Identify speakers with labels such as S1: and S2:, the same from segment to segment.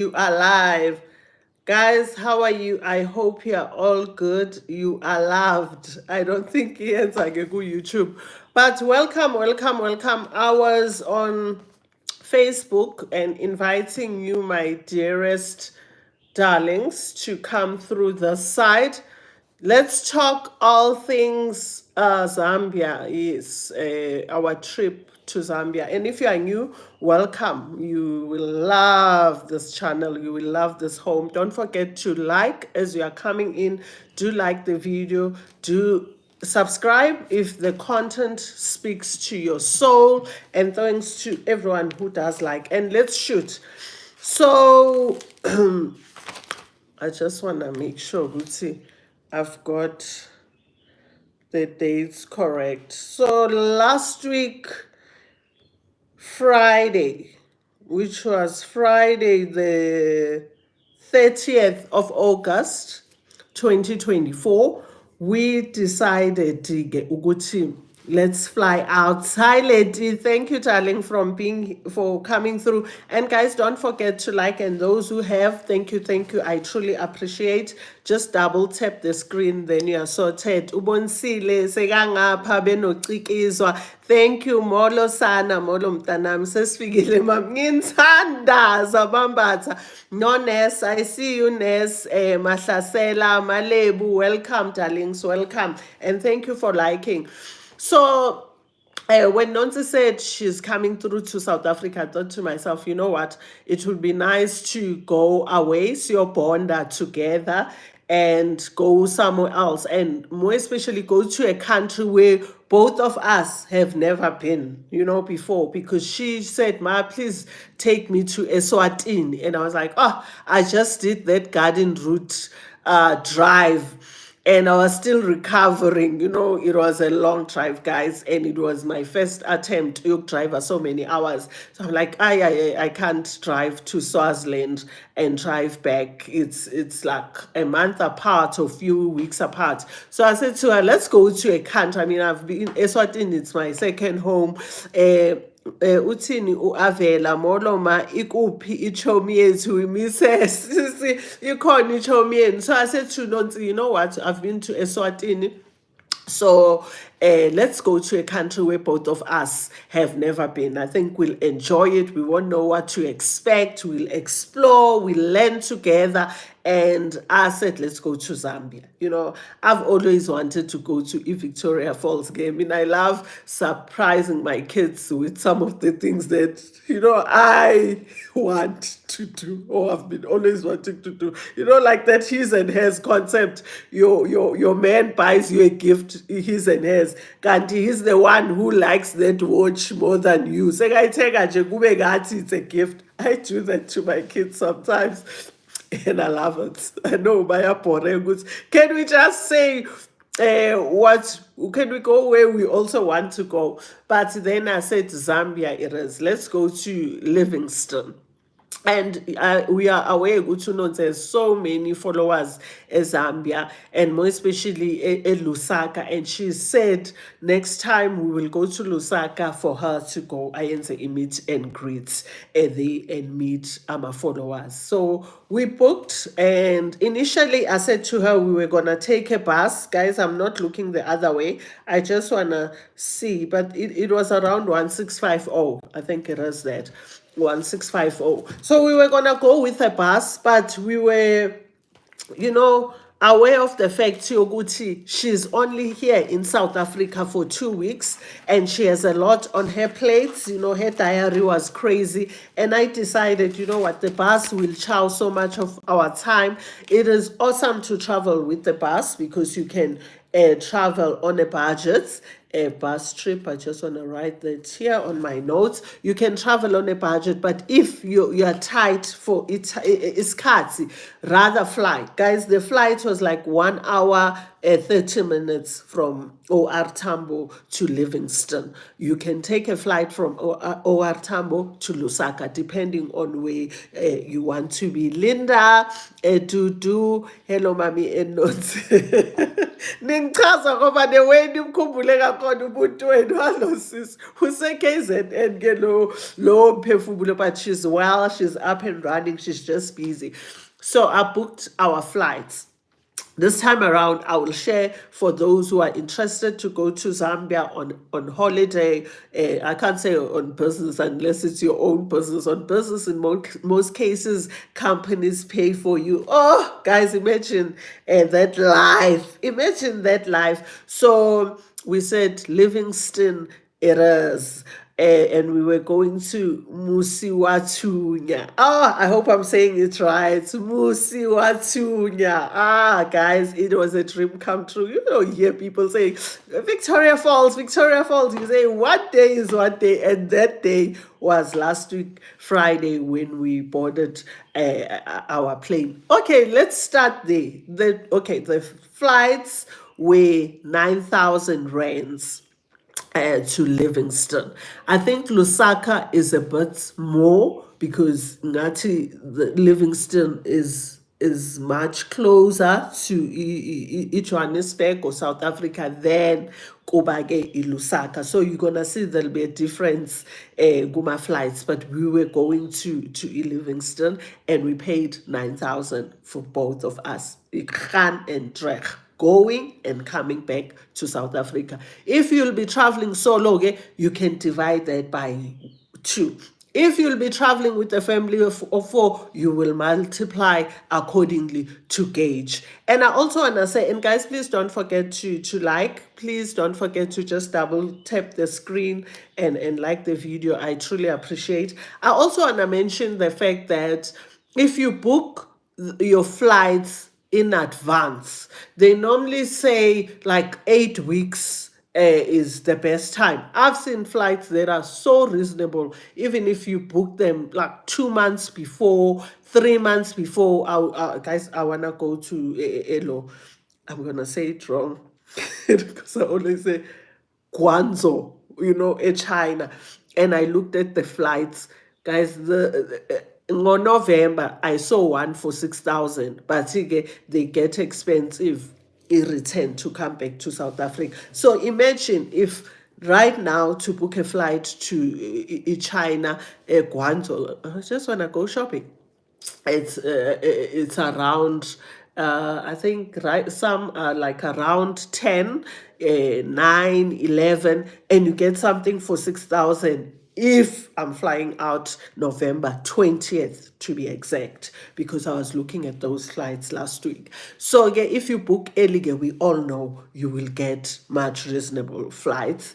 S1: You are live. Guys, how are you? I hope you are all good. You are loved. I don't think Ian's like a good YouTube. But welcome. I was on Facebook and inviting you, my dearest darlings, to come through the site. Let's talk all things Zambia. Is our trip to Zambia. And if you are new, welcome. You will love this channel. You will love this home. Don't forget to like as you are coming in. Do like the video. Do subscribe if the content speaks to your soul. And thanks to everyone who does like. And let's shoot. So I just want to make sure, Gucci, I've got the dates correct. So last week, Friday, which was Friday the 30th of August 2024, we decided ukuthi let's fly out. Hi lady, thank you darling for coming through. And guys, don't forget to like, and those who have, thank you, I truly appreciate. Just double tap the screen, then you are sorted. Ubonisile sekangapha benocikizwa. Thank you molo sana, molo mtanam sesifikile mam, nginthanda zabambatha. No Ness, I see you Ness, Mahlasela, Malebu, welcome darlings, welcome, and thank you for liking. So when Nonsi said she's coming through to South Africa, I thought to myself, you know what? It would be nice to go away, see your bonder together, and go somewhere else. And more especially, go to a country where both of us have never been, before. Because she said, Ma, please take me to Eswatini. And I was like, oh, I just did that garden route drive and I was still recovering. It was a long drive, guys, and it was my first attempt to drive for so many hours. So I'm like, I can't drive to Swaziland and drive back. It's like a month apart or few weeks apart. So I said to her, let's go to a country. I mean, I've been Eswatini, it's my second home. Uthini uAvela moloma ikuphi ichomi yethu imisesi ikhona ichomi yenu. So I said to Nonsi, you know what, I've been to Eswatini, so let's go to a country where both of us have never been. I think we'll enjoy it. We won't know what to expect. We'll explore, we'll learn together. And I said, let's go to Zambia. I've always wanted to go to Victoria Falls game. I mean, I love surprising my kids with some of the things that, I want to do or I've been always wanting to do. Like that his and hers concept. Your man buys you a gift, his and hers. Kanti he's the one who likes that watch more than you. Sekayithenga nje kube ngathi it's a gift. I do that to my kids sometimes. And I love it. I know bayabhore ukuthi can we just say what can we go where we also want to go? But then I said Zambia it is. Let's go to Livingstone. And we are aware, good to know, there's so many followers in Zambia, and more especially in Lusaka. And she said next time we will go to Lusaka for her to go a meet and greet and meet our followers. So we booked, and initially I said to her we were gonna take a bus. Guys, I'm not looking the other way. I just wanna see, but it was around 1650. I think it is that. 1650. So we were gonna go with a bus, but we were, aware of the fact Yoguti, she's only here in South Africa for 2 weeks and she has a lot on her plates. Her diary was crazy. And I decided, you know what, the bus will chow so much of our time. It is awesome to travel with the bus because you can travel on a budget. A bus trip, I just want to write that here on my notes. You can travel on a budget, but if you are tight for it's katsi, rather fly. Guys, the flight was like 1 hour 30 minutes from OR Tambo to Livingstone. You can take a flight from OR Tambo to Lusaka, depending on where you want to be. Linda, Dudu, hello, mommy, and notes. Ningichaza ngoba the way nimkhumbule khona umuntu wenu walosisi use-KZN ke lo mphefumulo, but she's well, she's up and running, she's just busy. So I booked our flights. This time around, I will share for those who are interested to go to Zambia on holiday. I can't say on business unless it's your own business. On business, in most cases, companies pay for you. Oh, guys, imagine that life. Imagine that life. So we said Livingston it is. And we were going to Musiwatunya. Oh, I hope I'm saying it right. Musiwatunya. Ah, guys, it was a dream come true. You know, you hear people saying, Victoria Falls, Victoria Falls. You say, what day is what day? And that day was last week, Friday, when we boarded our plane. Okay, let's start there. The flights were 9,000 rands to Livingston. I think Lusaka is a bit more because Ngati the Livingston is much closer to Johannesburg or South Africa than Kobage Lusaka. So you're gonna see there'll be a difference Guma flights, but we were going to Livingston and we paid 9,000 for both of us. Khan and Drech, going and coming back to South Africa. If you'll be traveling solo, okay, you can divide that by 2. If you'll be traveling with a family of 4, you will multiply accordingly to gauge. And I also want to say, and guys, please don't forget to like. Please don't forget to just double tap the screen and like the video. I truly appreciate. I also want to mention the fact that if you book your flights in advance, they normally say like 8 weeks is the best time. I've seen flights that are so reasonable, even if you book them like 2 months before, 3 months before. Guys, I want to go to Elo. I'm going to say it wrong because I always say Guangzhou, China. And I looked at the flights, guys. In November, I saw one for 6,000, but they get expensive in return to come back to South Africa. So imagine if right now to book a flight to China, Guangzhou, I just want to go shopping. It's around I think some are like around 10, 9, 11, and you get something for 6,000 if I'm flying out November 20th to be exact, because I was looking at those flights last week. So again, if you book early, we all know you will get much reasonable flights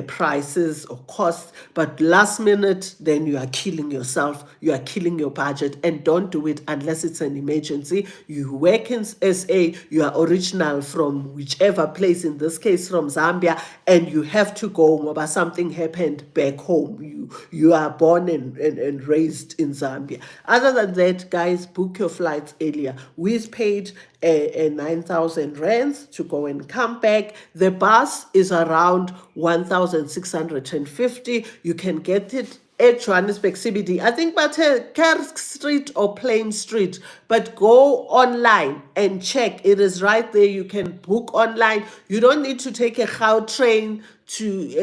S1: prices or costs, but last minute, then you are killing yourself, you are killing your budget, and don't do it unless it's an emergency. You work in SA, you are original from whichever place, in this case from Zambia, and you have to go ngoba something happened back home. You are born and raised in Zambia. Other than that, guys, book your flights earlier. We paid 9,000 rands to go and come back. The bus is around 1,650. You can get it at Johannesburg CBD. I think but Kerk Street or Plain Street, but go online and check. It is right there. You can book online. You don't need to take a train to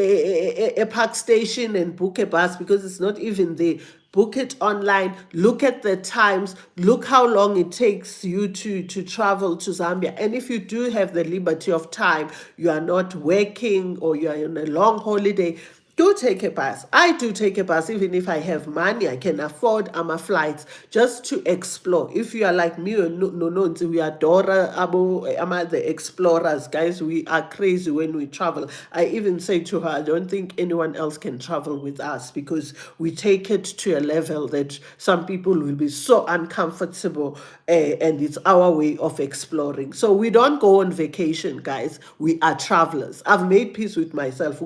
S1: a park station and book a bus because it's not even there. Book it online, look at the times, look how long it takes you to travel to Zambia. And if you do have the liberty of time, you are not working or you are on a long holiday, do take a bus. I do take a bus, even if I have money, I can afford my flights just to explore. If you are like me or Nonsi, we adore the explorers, guys. We are crazy when we travel. I even say to her, I don't think anyone else can travel with us because we take it to a level that some people will be so uncomfortable, and it's our way of exploring. So we don't go on vacation, guys. We are travelers. I've made peace with myself.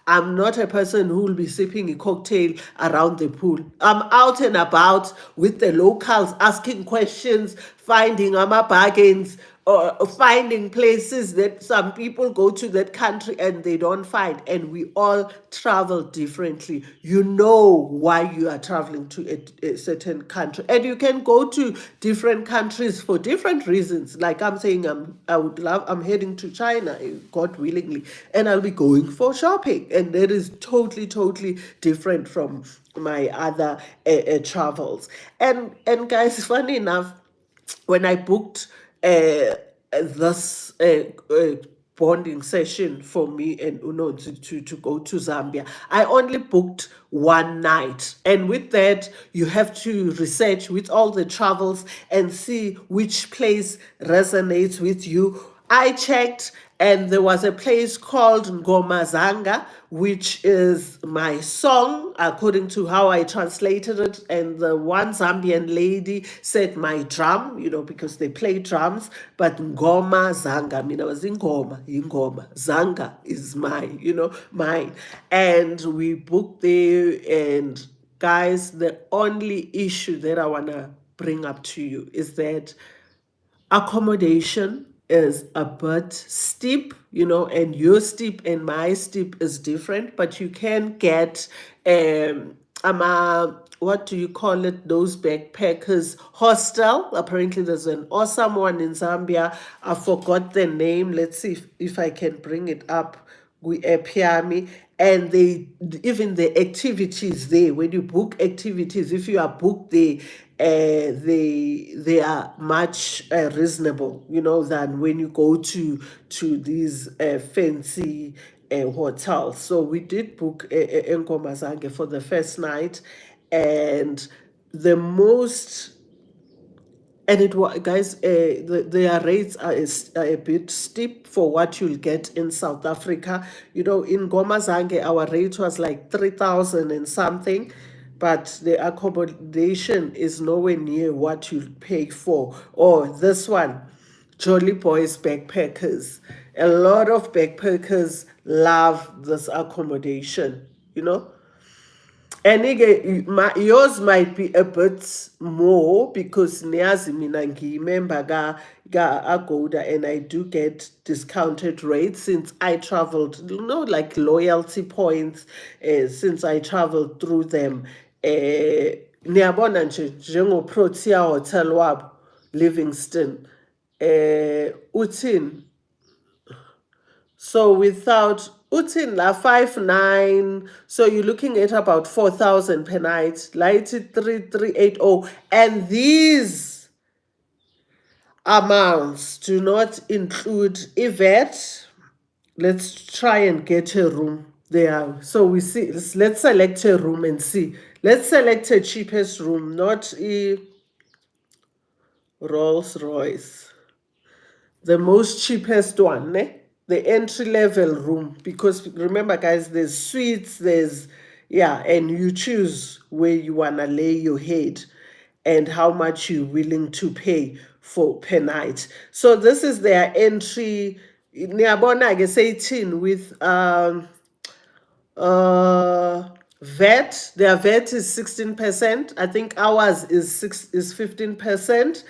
S1: I'm not a person who will be sipping a cocktail around the pool. I'm out and about with the locals, asking questions, finding my bargains. or finding places that some people go to that country and they don't find, and we all travel differently. You know why you are traveling to a certain country, and you can go to different countries for different reasons. Like I'm saying, I'm heading to China, God willingly, and I'll be going for shopping, and that is totally different from my other travels. And guys, funny enough, when I booked this bonding session for me and Uno to go to Zambia, I only booked one night. And with that, you have to research with all the travels and see which place resonates with you. I checked, and there was a place called Ngomazanga, which is my song, according to how I translated it. And the one Zambian lady said my drum, because they play drums, but Ngoma Zanga. I mean, I was in Ngoma. Zanga is mine, mine. And we booked there, and guys, the only issue that I want to bring up to you is that accommodation is a bit steep, and your steep and my steep is different, but you can get what do you call it, those backpackers hostel. Apparently there's an awesome one in Zambia. I forgot the name. Let's see if I can bring it up. We Piami, and they, even the activities there, when you book activities, if you are booked there, they are much reasonable, than when you go to these fancy hotels. So we did book Nkomazange for the first night, and the most, and it was, guys, their rates are a bit steep for what you'll get in South Africa. In Ngomazange, our rate was like 3,000 and something, but the accommodation is nowhere near what you'll pay for. Or this one, Jolly Boys Backpackers. A lot of backpackers love this accommodation, and again, yours might be a bit more, because niyazi mina ngiyimember ka-Agoda, and I do get discounted rates since I traveled, like loyalty points, since I traveled through them. Niyabona nje njengo-Protea Hotel wabo Livingston, uthini. So without Utin la 5,900, so you're looking at about 4,000 per night. Lighty 3,380, and these amounts do not include VAT. Let's try and get a room there. So we see. Let's select a room and see. Let's select a cheapest room, not a Rolls Royce. The most cheapest one, the entry level room, because remember guys, there's suites, and you choose where you wanna lay your head and how much you're willing to pay for per night. So this is their entry. Niyabona I guess 18 with VAT. Their VAT is 16%. I think ours is 15%.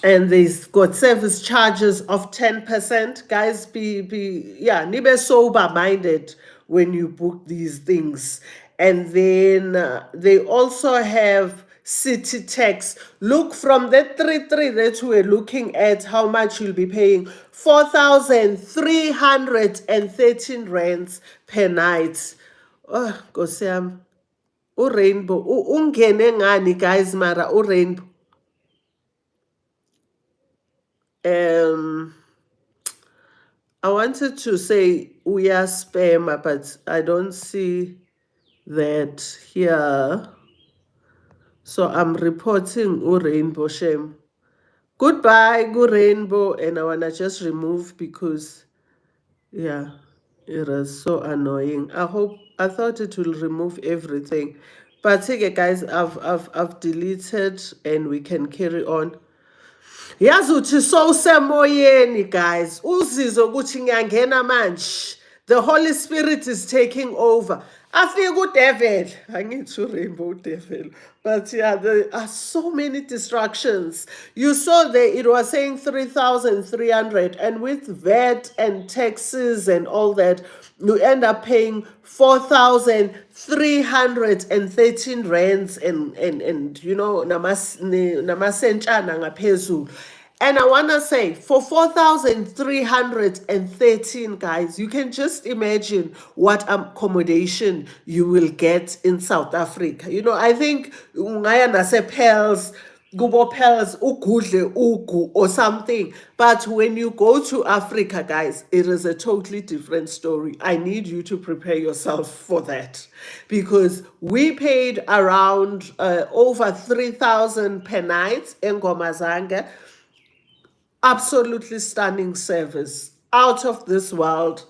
S1: And they've got service charges of 10%. Guys, nibe sober minded when you book these things. And then they also have city tax. Look, from that 3 that we're looking at, how much you'll be paying: 4,313 rands per night. Oh, Gosiam. Rainbow. Ungene ngani, guys, mara Rainbow. I wanted to say we are spam, but I don't see that here. So I'm reporting Rainbow shame. Goodbye, good Rainbow, and I wanna just remove because it is so annoying. I thought it will remove everything. But okay guys, I've deleted, and we can carry on. Yazi uthi sowusemoyeni guys, uzizwe ukuthi ngiyangena manje, the Holy Spirit is taking over. Afika uDevil, angithi Rainbow Devil, but yeah, there are so many distractions. You saw there it was saying 3,300, and with VAT and taxes and all that, you end up paying 4,313 rands and namasentshana ngaphezulu. And I want to say, for 4,313, guys, you can just imagine what accommodation you will get in South Africa. I think ungaya nase-Pearls, kubo Pearls, ukudle ugu or something. But when you go to Africa, guys, it is a totally different story. I need you to prepare yourself for that. Because we paid around over 3,000 per night in Ngomazanga. Absolutely stunning service, out of this world.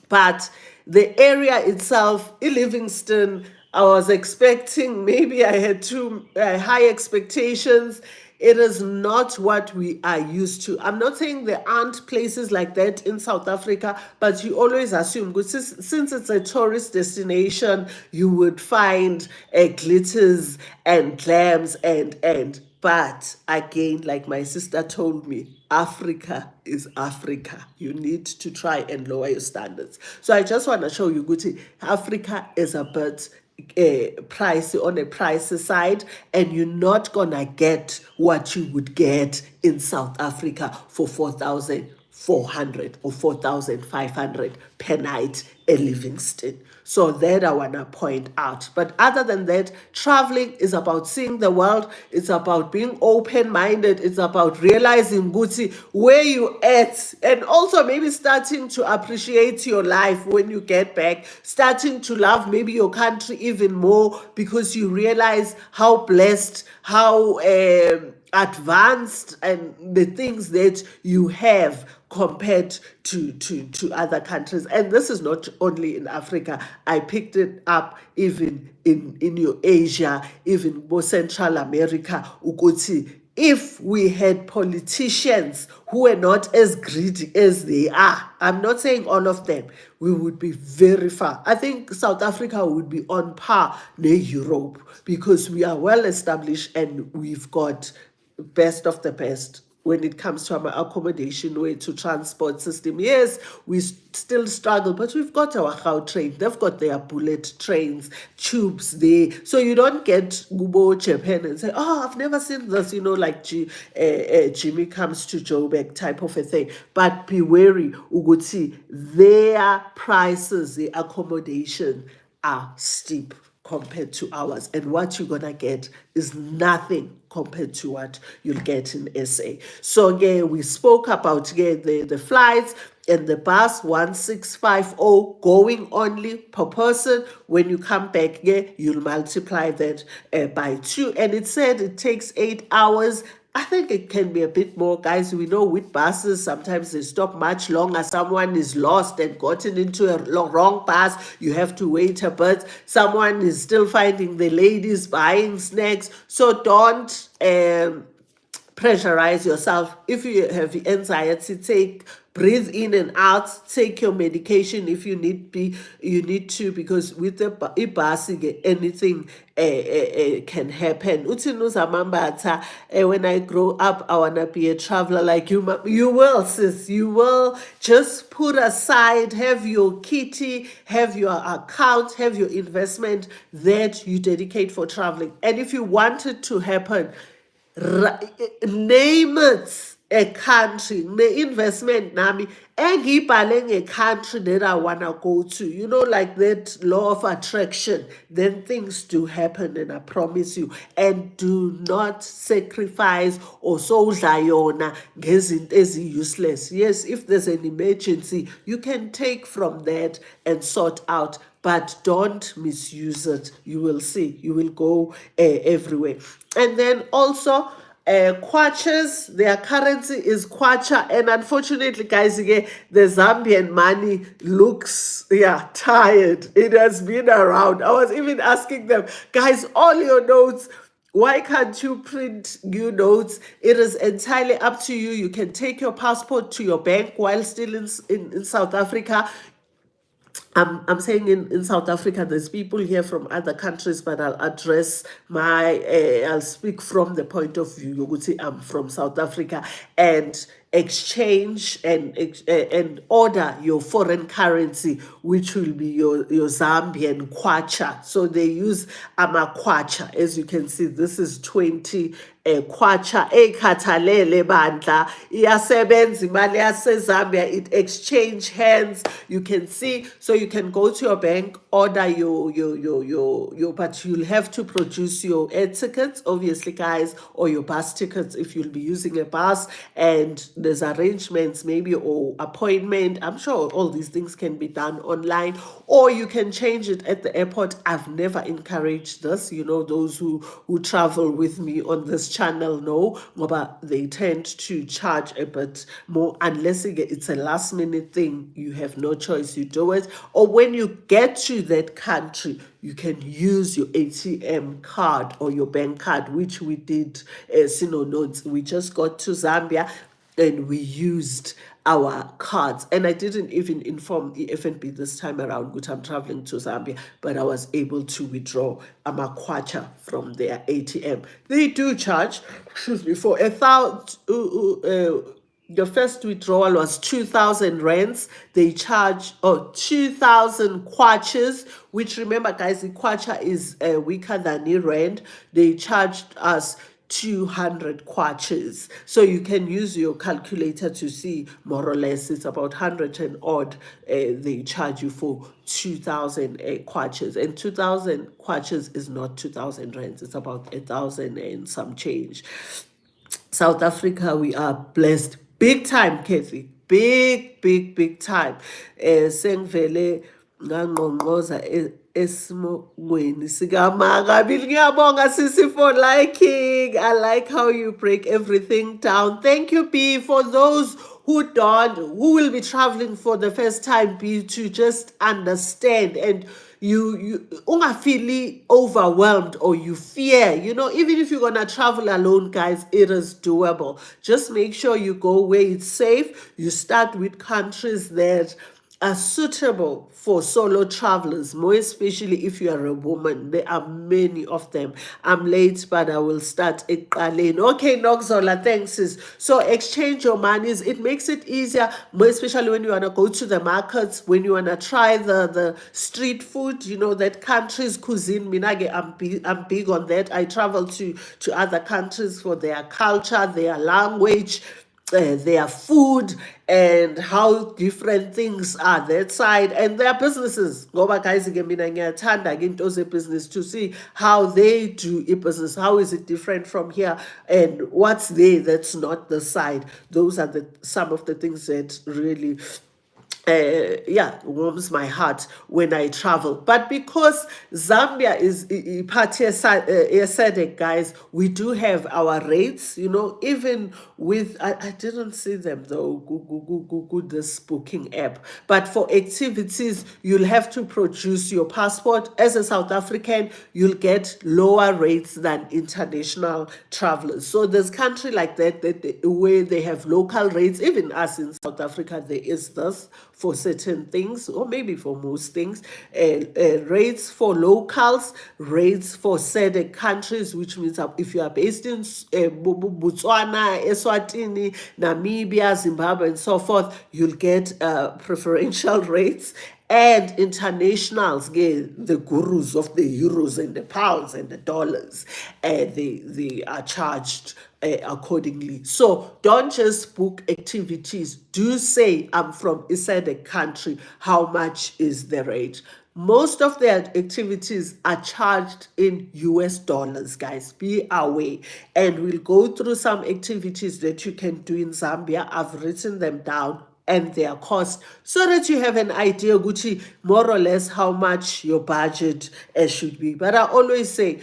S1: But the area itself, in Livingston, I was expecting, maybe I had too high expectations. It is not what we are used to. I'm not saying there aren't places like that in South Africa, but you always assume, since it's a tourist destination, you would find glitters and glams and. But again, like my sister told me, Africa is Africa. You need to try and lower your standards. So I just want to show you, Guti, Africa is a bit pricey on a pricey side, and you're not gonna get what you would get in South Africa for 4,400 or 4,500 per night in Livingston. So that I want to point out. But other than that, traveling is about seeing the world. It's about being open-minded. It's about realizing, Gucci, where you at. And also maybe starting to appreciate your life when you get back. Starting to love maybe your country even more, because you realize how blessed, how advanced and the things that you have compared to other countries. And this is not only in Africa. I picked it up even in your Asia, even more Central America. Ukuthi, if we had politicians who were not as greedy as they are, I'm not saying all of them, we would be very far. I think South Africa would be on par with Europe, because we are well established and we've got best of the best when it comes to our accommodation way to transport system. Yes, we still struggle, but we've got our Gautrain. They've got their bullet trains, tubes there. So you don't get Gubo Japan and say, oh, I've never seen this, like Jimmy comes to Joburg type of a thing. But be wary, Uguti, their prices, the accommodation are steep compared to ours, and what you're gonna get is nothing compared to what you'll get in SA. So again, we spoke about the flights and the bus 1650 going only per person. When you come back, you'll multiply that by 2, and it said it takes 8 hours. I think it can be a bit more, guys. We know with buses, sometimes they stop much longer. Someone is lost and gotten into a wrong bus. You have to wait a bit. Someone is still finding the ladies buying snacks. So don't pressurize yourself. If you have anxiety, breathe in and out, take your medication if you need to, because with the bus anything can happen. When I grow up, I wanna be a traveler like you. You will, sis. You will. Just put aside, have your kitty, have your account, have your investment that you dedicate for traveling. And if you want it to happen, name it a country, the investment nami engibhale a country that I wanna go to, like that law of attraction, then things do happen, and I promise you. And do not sacrifice or sodla yona ngezinto useless. Yes, if there's an emergency, you can take from that and sort out, but don't misuse it. You will see, you will go everywhere. And then also kwaches, their currency is kwacha, and unfortunately, guys, again, the Zambian money looks tired. It has been around. I was even asking them, guys, all your notes, why can't you print new notes? It is entirely up to you. You can take your passport to your bank while still in South Africa. I'm saying in South Africa, there's people here from other countries, but I'll address I'll speak from the point of view. You could say I'm from South Africa and exchange and order your foreign currency, which will be your Zambian kwacha. So they use kwacha. As you can see, this is 20 kwacha ekhathalele bandla iyasebenza imali yaseZambia, it exchange hands. You can see, so you can go to your bank, order your but you'll have to produce your air tickets, obviously, guys, or your bus tickets if you'll be using a bus, and there's arrangements maybe or appointment. I'm sure all these things can be done online, or you can change it at the airport. I've never encouraged this, those who travel with me on this channel know, but they tend to charge a bit more unless it's a last minute thing. You have no choice, you do it. Or when you get to that country, you can use your ATM card or your bank card, which we did. Notes, we just got to Zambia and we used our cards, and I didn't even inform the FNB this time around, which I'm traveling to Zambia, but I was able to withdraw a makwacha from their ATM. They do charge, excuse me, for a thousand. The first withdrawal was 2,000 rands. They charge 2,000 kwachas, which, remember, guys, the kwacha is weaker than the rand. They charged us 200 kwachas. So you can use your calculator to see more or less it's about 100 and odd. They charge you for 2,000 kwachas, and 2,000 kwachas is not 2,000 rands. It's about 1,000 and some change. South Africa, we are blessed big time, Kathy. Big time. Sengivele ngangqongqoza esimongweni sikamagabili. Ngiyabonga sisi for liking. I like how you break everything down. Thank you, B, for those who will be traveling for the first time, be to just understand, and you ungafeel overwhelmed or you fear, even if you're gonna travel alone, guys, it is doable. Just make sure you go where it's safe. You start with countries that are suitable for solo travelers, more especially if you are a woman. There are many of them. I'm late, but I will start eqaleni. Okay, Noxola, thanks, sis. So exchange your monies. It makes it easier, more especially when you want to go to the markets, when you want to try the street food, that country's cuisine. Minage, I'm big on that. I travel to other countries for their culture, their language, their food, and how different things are that side, and their businesses. Ngoba guys, mina ngiyathanda ke into business to see how they do a business. How is it different from here, and what's there that's not the side? Those are some of the things that really warms my heart when I travel. But because Zambia is part of SADC, guys, we do have our rates, even with, I didn't see them though, go this booking app. But for activities, you'll have to produce your passport. As a South African, you'll get lower rates than international travelers. So there's country like that where they have local rates. Even us in South Africa, there is this for certain things, or maybe for most things. Rates for locals, rates for SADC countries, which means if you are based in Botswana, Eswatini, Namibia, Zimbabwe, and so forth, you'll get preferential rates. And internationals, the gurus of the euros and the pounds and the dollars, they are charged accordingly. So don't just book activities. Do say, I'm from inside the country. How much is the rate? Most of their activities are charged in US dollars, guys. Be aware. And we'll go through some activities that you can do in Zambia. I've written them down and their cost, so that you have an idea, Gucci, more or less how much your budget should be. But I always say,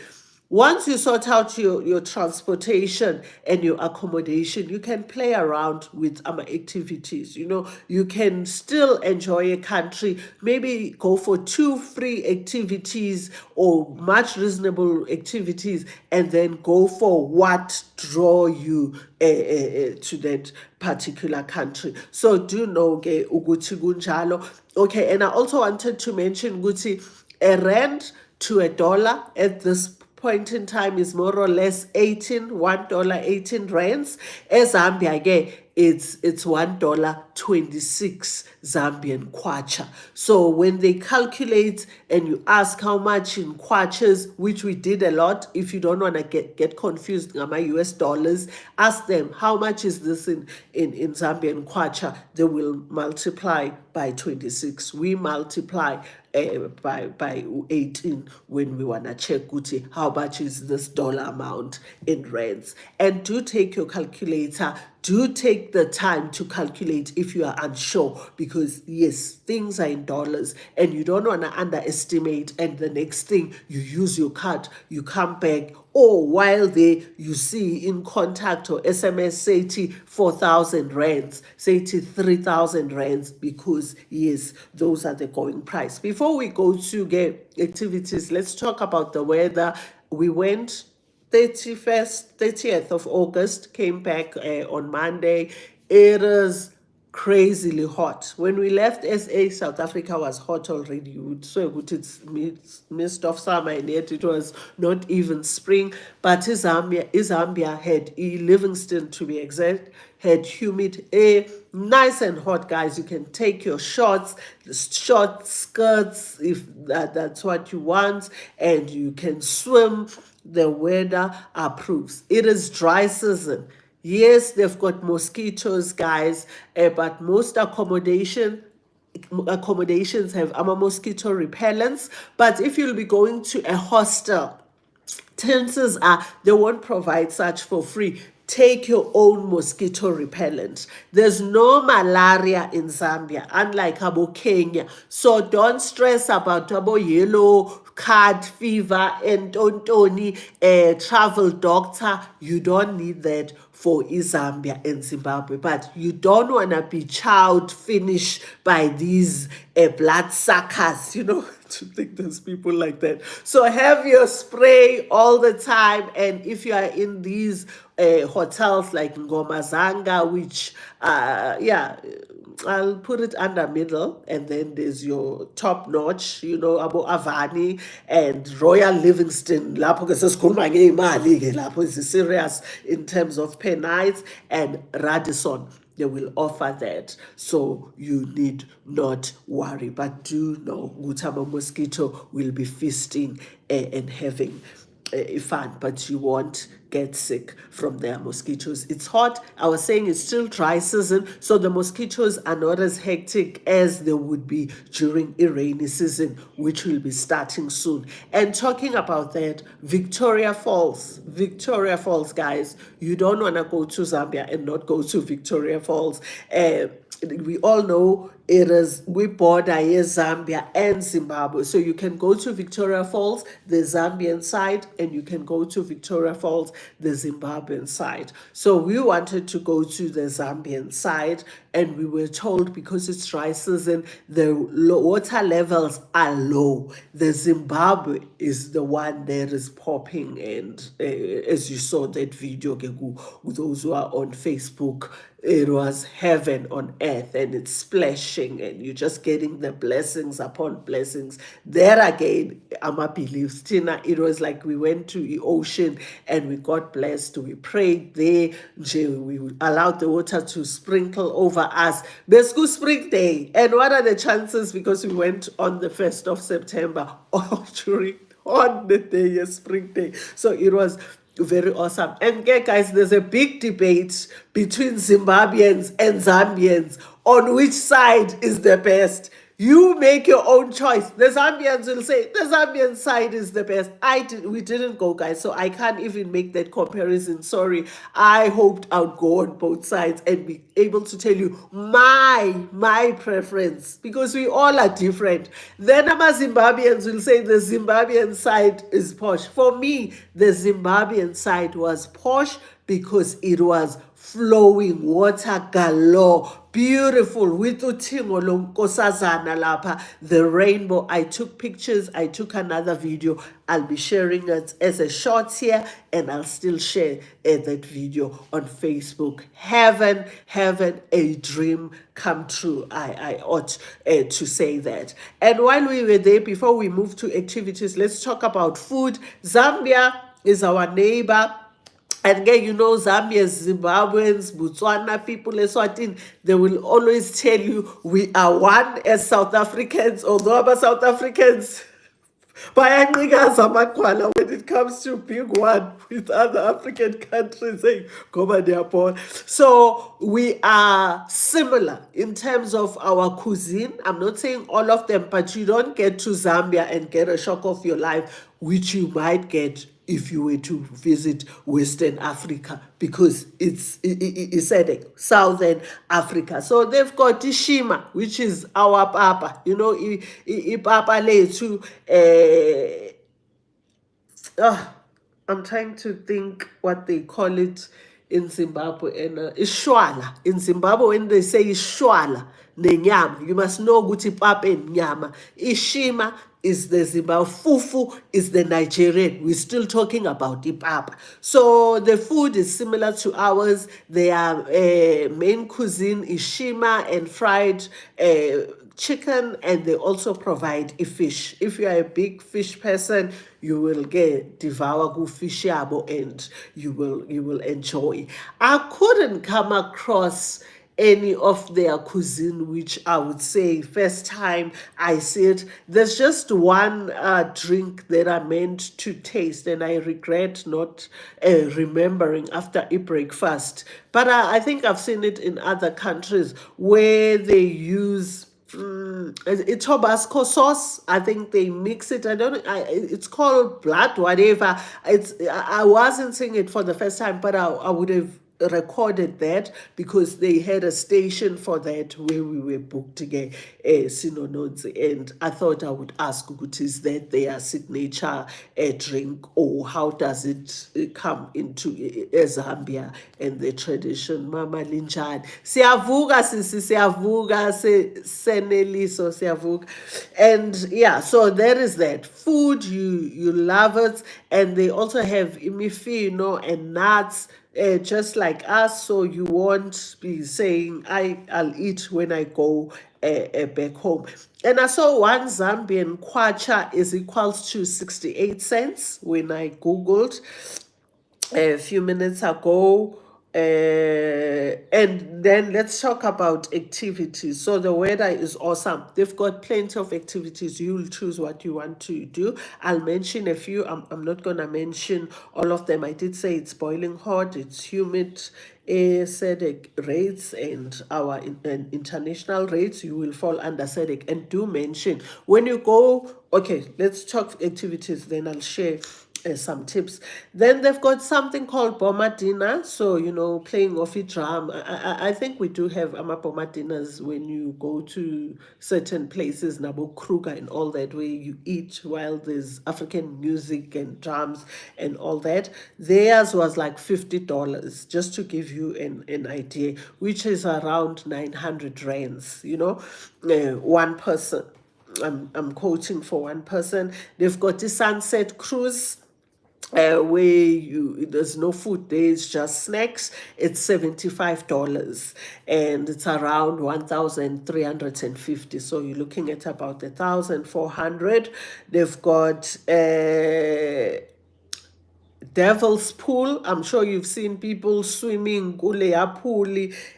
S1: Once you sort out your transportation and your accommodation, you can play around with activities. You can still enjoy a country, maybe go for 2 free activities or much reasonable activities, and then go for what draw you to that particular country. So do know ke ukuthi kunjalo. Okay, and I also wanted to mention ukuthi a rand to a dollar at this point in time is more or less 18 rands. As Zambia again, it's $1.26 Zambian kwacha. So when they calculate and you ask how much in kwachas, which we did a lot, if you don't want to get confused my US dollars, ask them how much is this in Zambian kwacha. They will multiply by 26. We multiply by 18 when we want to check Gucci how much is this dollar amount in rands. And do take your calculator, do take the time to calculate if you are unsure, because yes, things are in dollars and you don't want to underestimate, and the next thing you use your card, you come back, or while there you see in contact or SMS say 4,000 rands, say 3,000 rands, because yes, those are the going price. Before we go to get activities, let's talk about the weather. We went 30th of August, came back on Monday. It is crazily hot. When we left SA, South Africa was hot already. You would say it's mist of summer, and yet it was not even spring. But Zambia had Livingston, to be exact, had humid air, nice and hot, guys. You can take your short skirts if that's what you want, and you can swim. The weather approves. It is dry season. Yes, they've got mosquitoes, guys, but most accommodations have mosquito repellents. But if you'll be going to a hostel, chances are they won't provide such for free. Take your own mosquito repellent. There's no malaria in Zambia, unlike Kenya. So don't stress about yellow card fever and tontoni travel doctor. You don't need that for Zambia and Zimbabwe. But you don't want to be child finished by these blood suckers, to think there's people like that. So have your spray all the time. And if you are in these hotels like Ngomazanga, which I'll put it under middle, and then there's your top notch, Abu Avani and Royal Livingston. Lapho ke sesikhuluma ngeimali ke lapho is serious in terms of per night, and Radisson. They will offer that, so you need not worry. But do know Gutama mosquito will be feasting and having fun, but you won't get sick from their mosquitoes. It's hot. I was saying it's still dry season, so the mosquitoes are not as hectic as they would be during a rainy season, which will be starting soon. And talking about that, Victoria Falls, guys, you don't want to go to Zambia and not go to Victoria Falls. We all know we border here Zambia and Zimbabwe, so you can go to Victoria Falls, the Zambian side, and you can go to Victoria Falls, the Zimbabwean side. So we wanted to go to the Zambian side, and we were told because it's dry season, the water levels are low. The Zimbabwe is the one that is popping, and as you saw that video, those who are on Facebook, it was heaven on earth, and it's splashing, and you're just getting the blessings upon blessings. There again, Ama believes, Tina, it was like we went to the ocean and we got blessed. We prayed there, we allowed the water to sprinkle over us. Besku Spring Day. And what are the chances? Because we went on the 1st of September, on the day, Spring Day. So it was very awesome. And guys, there's a big debate between Zimbabweans and Zambians on which side is the best. You make your own choice. The Zambians will say the Zambian side is the best. We didn't go, guys, so I can't even make that comparison. Sorry. I hoped I'd go on both sides and be able to tell you my preference, because we all are different. Then our Zimbabweans will say the Zimbabwean side is posh. For me, the Zimbabwean side was posh because it was flowing water galore, beautiful, with uthingo lonkosazana lapha, the rainbow. I took pictures, I took another video. I'll be sharing it as a short here, and I'll still share that video on Facebook. Heaven, a dream come true. I ought to say that. And while we were there, before we move to activities, let's talk about food. Zambia is our neighbor. And again, you know, Zambians, Zimbabweans, Botswana people, Eswatini, they will always tell you we are one as South Africans, although our South Africans bayancikaza amagwala when it comes to big one with other African countries saying ngoba ndiyabona. So we are similar in terms of our cuisine. I'm not saying all of them, but you don't get to Zambia and get a shock of your life, which you might get if you were to visit Western Africa, because it's SADC, Southern Africa. So they've got Ishima, which is our papa, you know, papa lethu. I'm trying to think what they call it in Zimbabwe, and ishwala. In Zimbabwe, when they say ishwala nenyama, you must know ukuthi papa nyama. Ishima is the Zimbabwe, fufu is the Nigerian. We're still talking about ipapa. So the food is similar to ours. Their main cuisine is shima and fried chicken, and they also provide a fish. If you are a big fish person, you will get devour good fish yabo, and you will enjoy. I couldn't come across any of their cuisine which I would say first time I see it. There's just one drink that I meant to taste, and I regret not remembering after a breakfast. But I think I've seen it in other countries where they use it's Tabasco sauce. I think they mix it. I don't know. It's called blood, whatever. I wasn't seeing it for the first time, but I would have recorded that because they had a station for that where we were booked again, Nonsi, and I thought I would ask, is that their signature drink, or how does it come into Zambia and the tradition? Mama Linjani, siyavuka sisi, siyavuka seneliso, siyavuka. And yeah, so there is that food. You love it, and they also have imifino and nuts, just like us, so you won't be saying I'll eat when I go back home. And I saw one Zambian kwacha is equals to 68 cents when I googled a few minutes ago. And then let's talk about activities. So the weather is awesome. They've got plenty of activities. You'll choose what you want to do. I'll mention a few. I'm not going to mention all of them. I did say it's boiling hot, it's humid. SADC rates and our international rates, you will fall under SADC. And do mention when you go, okay, let's talk activities, then I'll share some tips. Then they've got something called Boma Dinner. So, you know, playing off a drum. I think we do have Boma Dinners when you go to certain places, Nabo Kruger and all that, where you eat while there's African music and drums and all that. Theirs was like $50, just to give you an idea, which is around 900 rands, you know, one person. I'm quoting for one person. They've got the sunset cruise, where there's no food there, it's just snacks. It's $75, and it's around 1,350. So you're looking at about 1,400. They've got Devil's Pool. I'm sure you've seen people swimming kuleya pool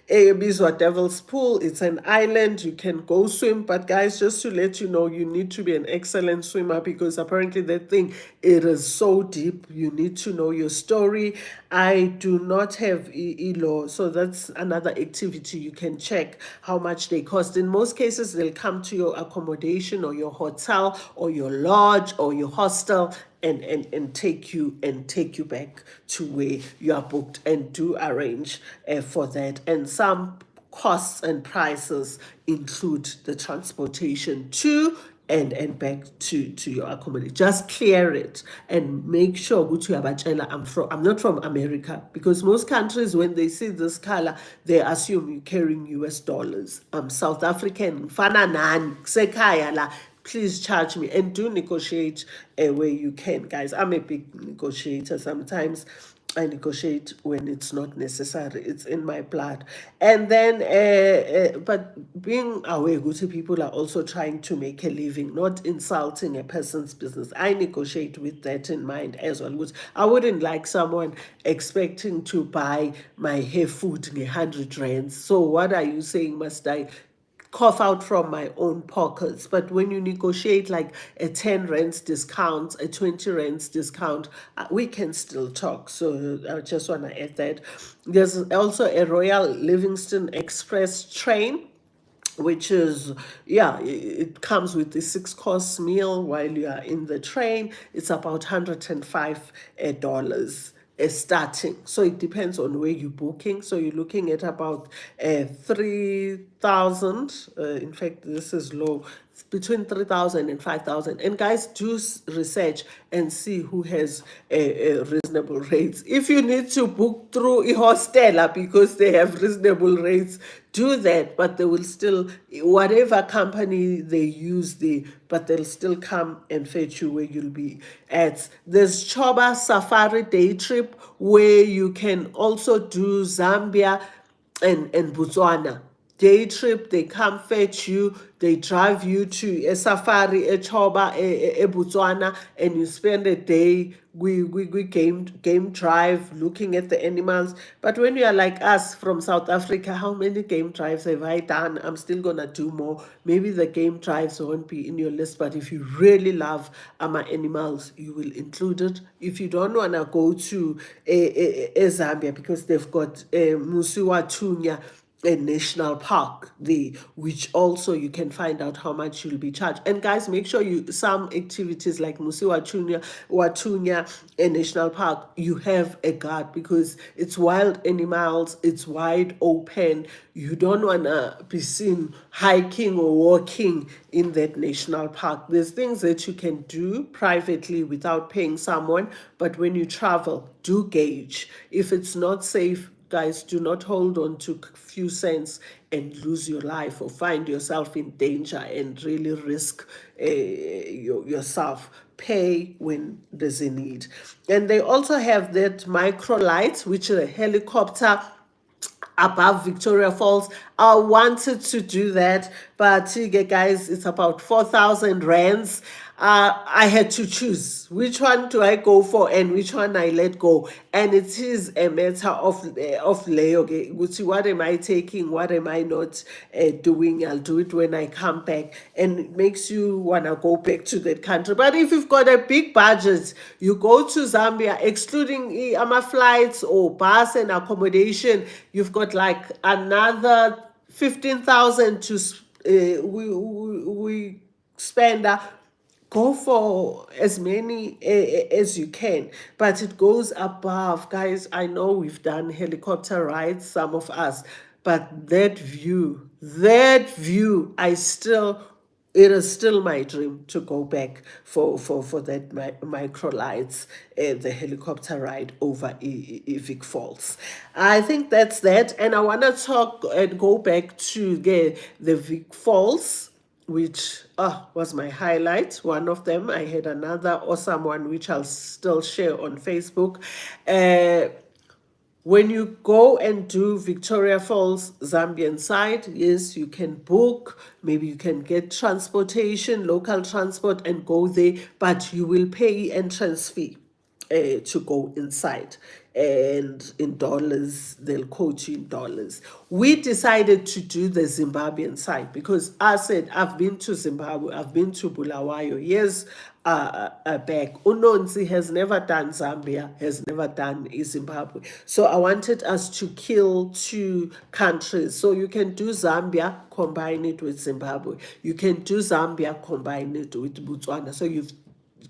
S1: ebizwa Devil's Pool. It's an island, you can go swim, but guys, just to let you know, you need to be an excellent swimmer because apparently that thing, it is so deep. You need to know your story. I do not have ELO, so that's another activity. You can check how much they cost. In most cases, they'll come to your accommodation or your hotel or your lodge or your hostel, and take you back to where you are booked, and do arrange for that. And some costs and prices include the transportation to and back to your accommodation. Just clear it and make sure go to Abatela. I'm not from America, because most countries, when they see this color, they assume you're carrying US dollars. I'm South African. Fana nani kusekhaya la. Please charge me, and do negotiate where you can, guys. I'm a big negotiator. Sometimes I negotiate when it's not necessary. It's in my blood. And then, but being aware, good people are also trying to make a living, not insulting a person's business. I negotiate with that in mind as well. Which I wouldn't like someone expecting to buy my hair food in 100 rands. So what are you saying? Must I cough out from my own pockets? But when you negotiate like a 10 rands discount, a 20 rands discount, we can still talk. So I just want to add that. There's also a Royal Livingston Express train, which is, yeah, it comes with the 6-course meal while you are in the train. It's about $105 starting. So it depends on where you're booking. So you're looking at about 3,000. In fact, this is low, between 3,000 and 5,000. And guys, do research and see who has a reasonable rates. If you need to book through a hostela because they have reasonable rates, do that. But they will still, whatever company they use, but they'll still come and fetch you where you'll be at. There's Choba Safari Day Trip, where you can also do Zambia and Botswana. Day trip, they come fetch you, they drive you to a safari, a choba, a Botswana, and you spend a day. We game drive, looking at the animals. But when you are like us from South Africa, how many game drives have I done? I'm still gonna do more. Maybe the game drives won't be in your list, but if you really love animals, you will include it. If you don't wanna go to a Zambia, because they've got Musiwa Tunya, a national park there, which also you can find out how much you'll be charged. And guys, make sure you, some activities like Watunya, a national park, you have a guard, because it's wild animals, it's wide open. You don't want to be seen hiking or walking in that national park. There's things that you can do privately without paying someone, but when you travel, do gauge. If it's not safe, guys, do not hold on to few cents and lose your life or find yourself in danger and really risk yourself. Pay when there's a need. And they also have that micro light, which is a helicopter above Victoria Falls. I wanted to do that, but guys, it's about 4,000 rands. I had to choose which one do I go for and which one I let go, and it is a matter of lay. Okay, what am I taking? What am I not doing? I'll do it when I come back, and it makes you wanna go back to that country. But if you've got a big budget, you go to Zambia, excluding flights or bus and accommodation. You've got like another 15,000 to we spend. Go for as many as you can, but it goes above. Guys, I know we've done helicopter rides, some of us, but that view, it is still my dream to go back for that micro lights, the helicopter ride over Vic Falls. I think that's that, and I want to talk and go back to the Vic Falls, which was my highlight. One of them, I had another awesome one, which I'll still share on Facebook. When you go and do Victoria Falls Zambian side, yes, you can book, maybe you can get transportation, local transport, and go there, but you will pay entrance fee. to go inside, and in dollars they'll quote you in dollars. We decided to do the Zimbabwean side because I said I've been to Zimbabwe, I've been to Bulawayo years back. Unonsi has never done Zambia, has never done Zimbabwe, so I wanted us to kill two countries. So you can do Zambia, combine it with Zimbabwe, you can do Zambia, combine it with Botswana, so you've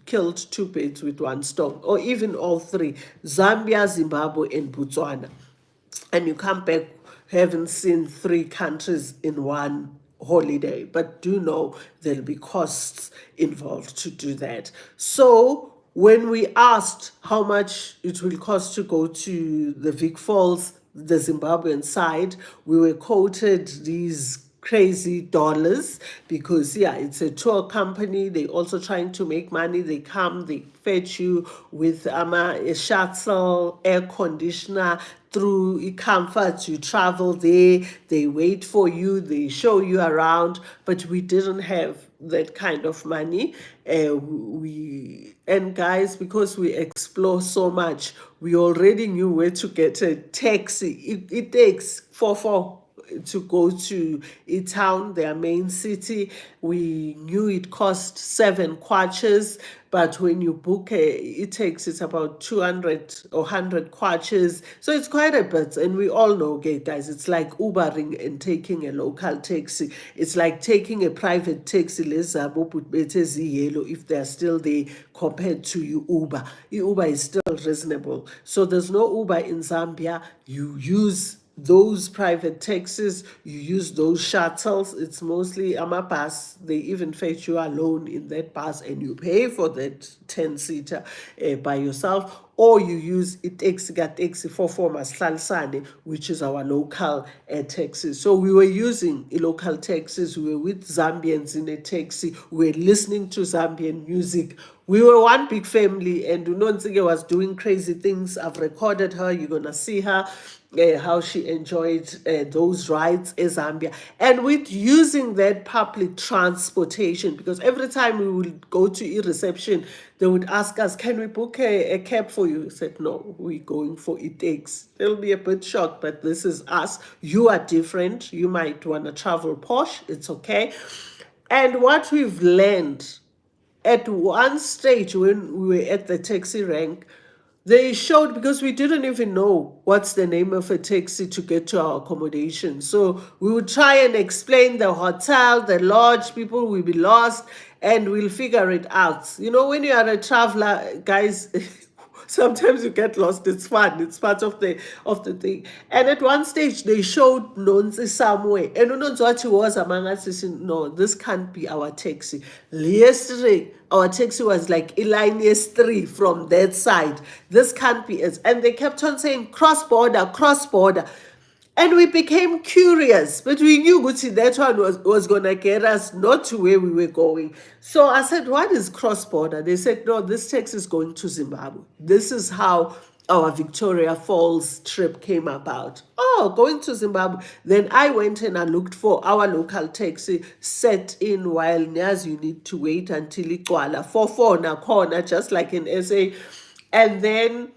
S1: killed two birds with one stone, or even all three: Zambia, Zimbabwe, and Botswana. And you come back having seen three countries in one holiday. But do know there'll be costs involved to do that. So when we asked how much it will cost to go to the Vic Falls, the Zimbabwean side, we were quoted these crazy dollars because yeah, it's a tour company. They also trying to make money. They come, they fetch you with a shuttle, air conditioner, through comfort. You travel there, they wait for you, they show you around. But we didn't have that kind of money. And guys, because we explore so much, we already knew where to get a taxi. It takes four to go to a town, their main city. We knew it cost 7 kwaches, but when you book it takes, it's about 200 or 100 kwaches. So it's quite a bit. And we all know, okay, guys, it's like Ubering and taking a local taxi. It's like taking a private taxi, if they're still there, compared to your Uber. Uber is still reasonable. So there's no Uber in Zambia. You use those private taxis, you use those shuttles. It's mostly bus. They even fetch you alone in that bus and you pay for that 10-seater by yourself, or you use taxi for Maslalsane, which is our local taxi. So we were using local taxis. We were with Zambians in a taxi. We were listening to Zambian music. We were one big family, and Nonsi was doing crazy things. I've recorded her. You're gonna see her. How she enjoyed those rides in Zambia, and with using that public transportation, because every time we would go to e-reception, they would ask us, can we book a cab for you? We said, no, we're going for e-taxi. They'll be a bit shocked, but this is us. You are different. You might want to travel posh. It's okay. And what we've learned at one stage when we were at the taxi rank, they showed, because we didn't even know what's the name of a taxi to get to our accommodation. So we would try and explain the hotel, the lodge, people will be lost, and we'll figure it out. You know, when you are a traveler, guys, sometimes you get lost. It's fun. It's part of the thing. And at one stage, they showed Nonsi somewhere. And Nonsi what he was among us is, no, this can't be our taxi. Yesterday, our taxi was like Elias 3 from that side. This can't be it. And they kept on saying cross-border, cross-border. And we became curious, but we knew Gucci that one was going to get us not to where we were going. So I said, what is cross-border? They said, no, this taxi is going to Zimbabwe. This is how our Victoria Falls trip came about. Oh, going to Zimbabwe. Then I went and I looked for our local taxi, set in while Nyaz, you need to wait until Ikwala, 4 na corner, just like in SA. And then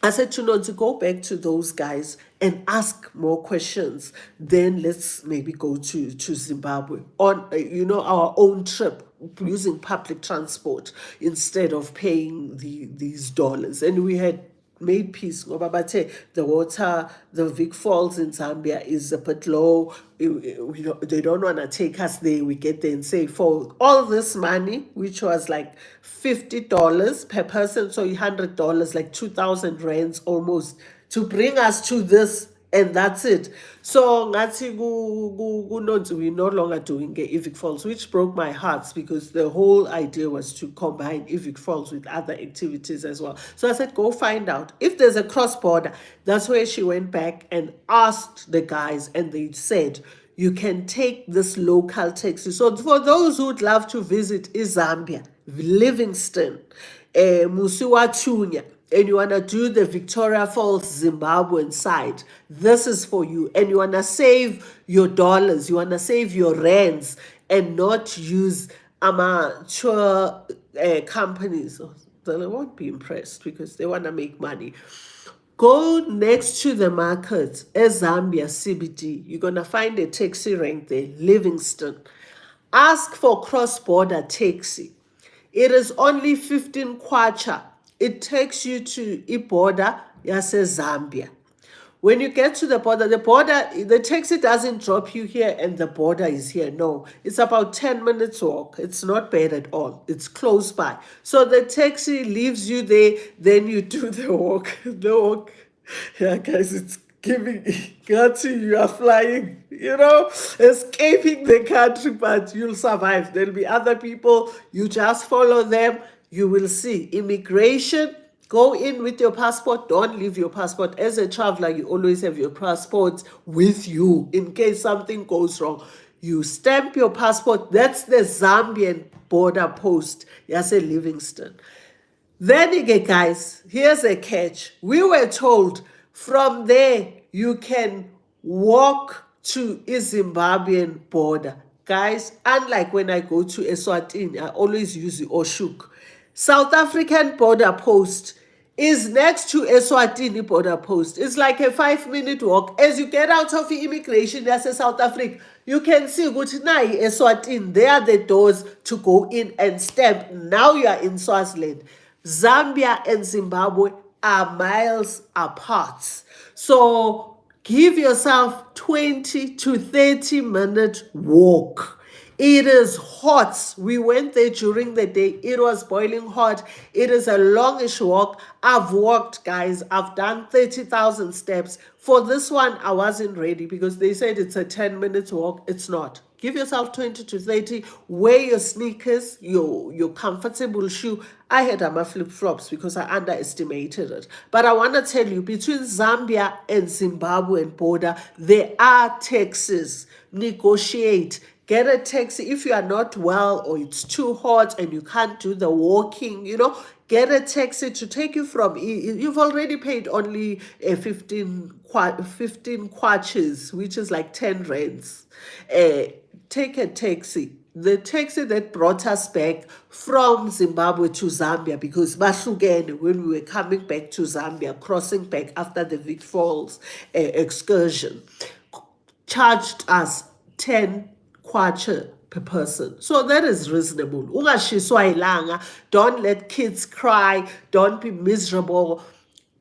S1: I said to Nonsi, go back to those guys and ask more questions. Then let's maybe go to Zimbabwe on, our own trip using public transport instead of paying these dollars. And we had made peace. The water, the Vic Falls in Zambia is a bit low. They don't want to take us there. We get there and say, for all this money, which was like $50 per person, so $100, like 2,000 rands almost, to bring us to this, and that's it. So we're no longer doing Evic Falls, which broke my heart because the whole idea was to combine Evic Falls with other activities as well. So I said, go find out if there's a cross-border. That's where she went back and asked the guys, and they said, you can take this local taxi. So for those who would love to visit Zambia, Livingston, Musiwatunya, and you want to do the Victoria Falls Zimbabwean side, this is for you. And you want to save your dollars, you want to save your rands, and not use amateur companies. They won't be impressed because they want to make money. Go next to the market, Zambia CBD. You're going to find a taxi rank there, Livingston. Ask for cross-border taxi. It is only 15 kwacha. It takes you to the border, yase Zambia. When you get to the border, the taxi doesn't drop you here and the border is here. No, it's about 10 minutes walk. It's not bad at all. It's close by. So the taxi leaves you there, then you do the walk. The walk. Yeah, guys, it's giving gutsy. You are flying, escaping the country, but you'll survive. There'll be other people. You just follow them. You will see immigration. Go in with your passport. Don't leave your passport. As a traveler, you always have your passport with you in case something goes wrong. You stamp your passport. That's the Zambian border post. Yase Livingston. Then again, guys, here's a catch. We were told from there you can walk to the Zimbabwean border. Guys, unlike when I go to Eswatini, I always use the Oshuk. South African border post is next to Eswatini border post. It's like a 5-minute walk. As you get out of the immigration, there's a South Africa. You can see Gutinai, Eswatini. There are the doors to go in and stamp. Now you are in Swaziland. Zambia and Zimbabwe are miles apart. So give yourself 20 to 30-minute walk. It is hot. We went there during the day. It was boiling hot. It is a longish walk. I've walked, guys. I've done 30,000 steps. For this one, I wasn't ready because they said it's a 10-minute walk. It's not. Give yourself 20 to 30. Wear your sneakers, your comfortable shoe. I had my flip-flops because I underestimated it. But I want to tell you, between Zambia and Zimbabwean border, there are taxis. Negotiate. Get a taxi if you are not well or it's too hot and you can't do the walking, get a taxi to take you from, you've already paid only 15 kwaches, which is like 10 rands. Take a taxi. The taxi that brought us back from Zimbabwe to Zambia, because Bashugene, when we were coming back to Zambia, crossing back after the Vic Falls excursion, charged us 10 kwacha per person. So that is reasonable. Ungashiswa ilanga. Don't let kids cry. Don't be miserable.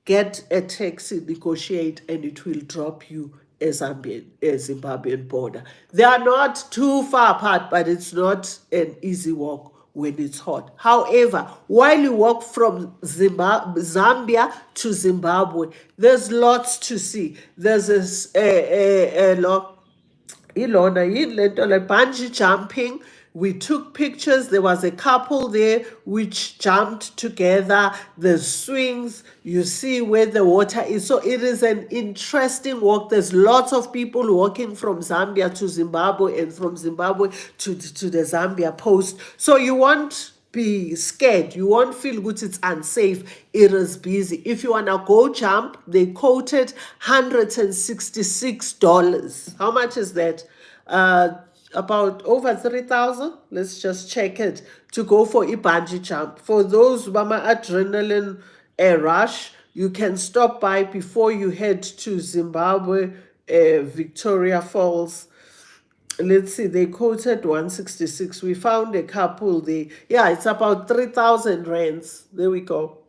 S1: Get a taxi, negotiate, and it will drop you a Zimbabwean border. They are not too far apart, but it's not an easy walk when it's hot. However, while you walk from Zambia to Zimbabwe, there's lots to see. There's a lot. Ilona, like bungee jumping. We took pictures. There was a couple there which jumped together. The swings, you see where the water is. So it is an interesting walk. There's lots of people walking from Zambia to Zimbabwe and from Zimbabwe to the Zambia post. So you won't be scared. You won't feel good. It's unsafe. It is busy. If you want to go jump, they quoted $166. How much is that? About over 3,000. Let's just check it to go for a bungee jump. For those mama adrenaline rush, you can stop by before you head to Zimbabwe, Victoria Falls. Let's see, they quoted 166. We found a couple there. Yeah, it's about 3,000 rands. There we go.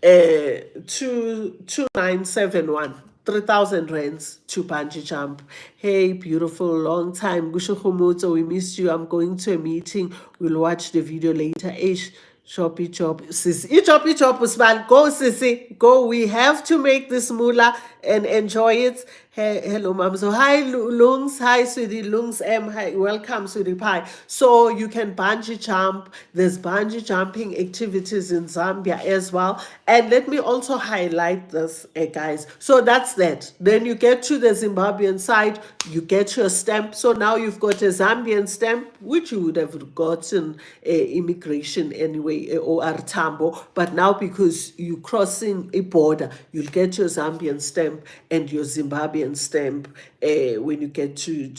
S1: 2971. 3,000 rands to bungee jump. Hey, beautiful, long time. Gusho Khomoto, we missed you. I'm going to a meeting. We'll watch the video later. Ish. Choppy chop, sissy. Choppy chop, Usman. Go, sissy. Go. We have to make this moolah and enjoy it. Hey, hello, mom. So, hi, Lungs. Hi, sweetie. Lungs M. Hi, welcome, sweetie pie. So, you can bungee jump. There's bungee jumping activities in Zambia as well. And let me also highlight this, guys. So, that's that. Then you get to the Zimbabwean side, you get your stamp. So, now you've got a Zambian stamp, which you would have gotten immigration anyway, or Artambo. But now, because you're crossing a border, you'll get your Zambian stamp stamp and your Zimbabwean stamp when you get to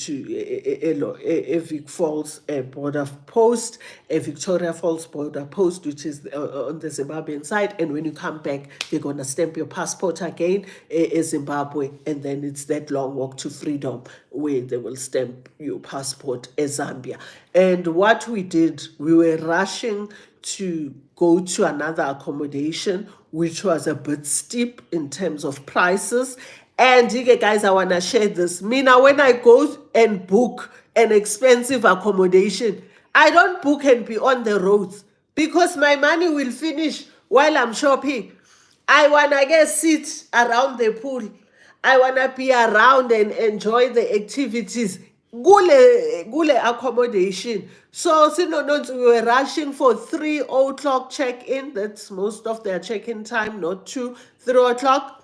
S1: Vic Falls border post, Victoria Falls border post, which is on the Zimbabwean side. And when you come back, they're going to stamp your passport again in Zimbabwe. And then it's that long walk to freedom where they will stamp your passport as Zambia. And what we did, we were rushing to go to another accommodation, which was a bit steep in terms of prices. And you guys, I want to share this. Mina, when I go and book an expensive accommodation, I don't book and be on the roads because my money will finish while I'm shopping. I want to get sit around the pool. I want to be around and enjoy the activities. Gule accommodation. So, we were rushing for 3 o'clock check-in. That's most of their check-in time, not 2, 3 o'clock.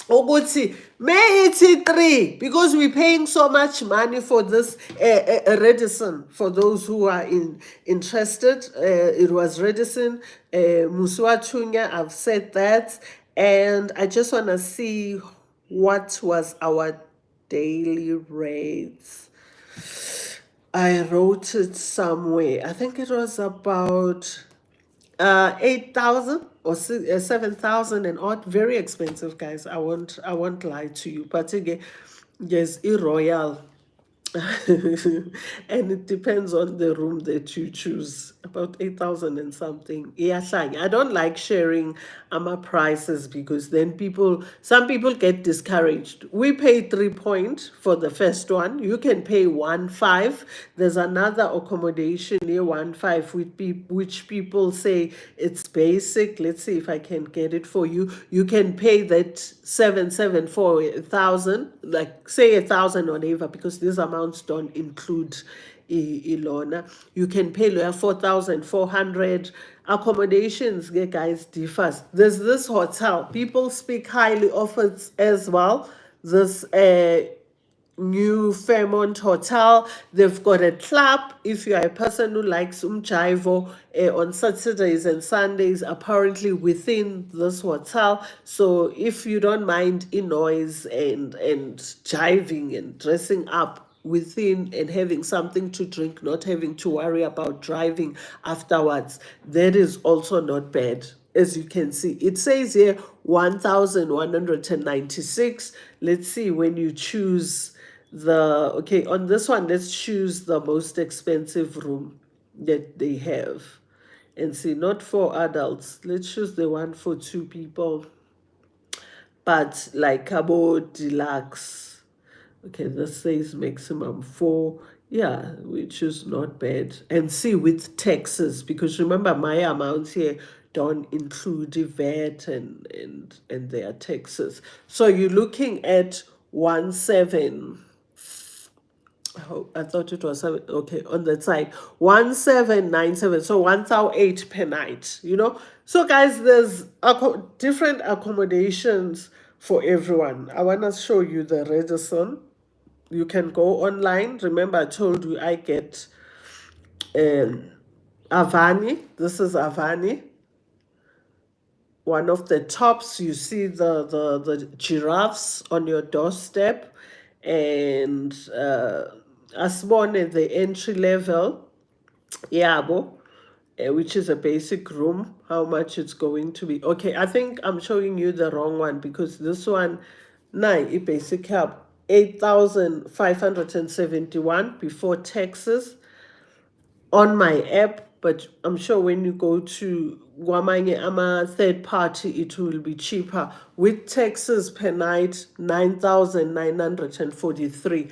S1: Ukuthi may it's 3 because we're paying so much money for this Redison. For those who are interested, it was Redison, Muswatunya. I've said that, and I just want to see what was our daily rates. I wrote it somewhere. I think it was about 8,000 or 7,000 and odd. Very expensive, guys. I won't lie to you. But again, yes, royal. And it depends on the room that you choose. About 8,000 and something. Yeah, I don't like sharing my prices because then some people get discouraged. We pay 3 point for the first one. You can pay 1.5. There's another accommodation near 1.5 which people say it's basic. Let's see if I can get it for you. You can pay that 7 for 1,000, like say 1,000 or whatever, because these amounts don't include Ilona. You can pay 4,400. Accommodations, guys, differs. There's this hotel. People speak highly of it as well. This New Fairmont Hotel. They've got a club. If you are a person who likes umjivo on Saturdays and Sundays, apparently within this hotel. So if you don't mind noise and jiving and dressing up within and having something to drink, not having to worry about driving afterwards, that is also not bad. As you can see, it says here 1,196. Let's see when you choose on this one, let's choose the most expensive room that they have and see, not for adults. Let's choose the one for 2 people, but like Cabo Deluxe. Okay, this says maximum 4. Yeah, which is not bad. And see with taxes, because remember my amounts here don't include the VAT and their taxes. So you're looking at 1,700. Oh, I thought it was 7. Okay, on that side, 1,797. So 1,008 per night. So guys, there's different accommodations for everyone. I want to show you the Radisson. You can go online. Remember, I told you I get Avani. This is Avani. One of the tops. You see the giraffes on your doorstep, and Asbone, the entry level, Yabo, which is a basic room, how much it's going to be. Okay, I think I'm showing you the wrong one because this one, a basic help, 8,571 before taxes on my app, but I'm sure when you go to Guamanye Ama third party, it will be cheaper. With taxes per night, 9,943.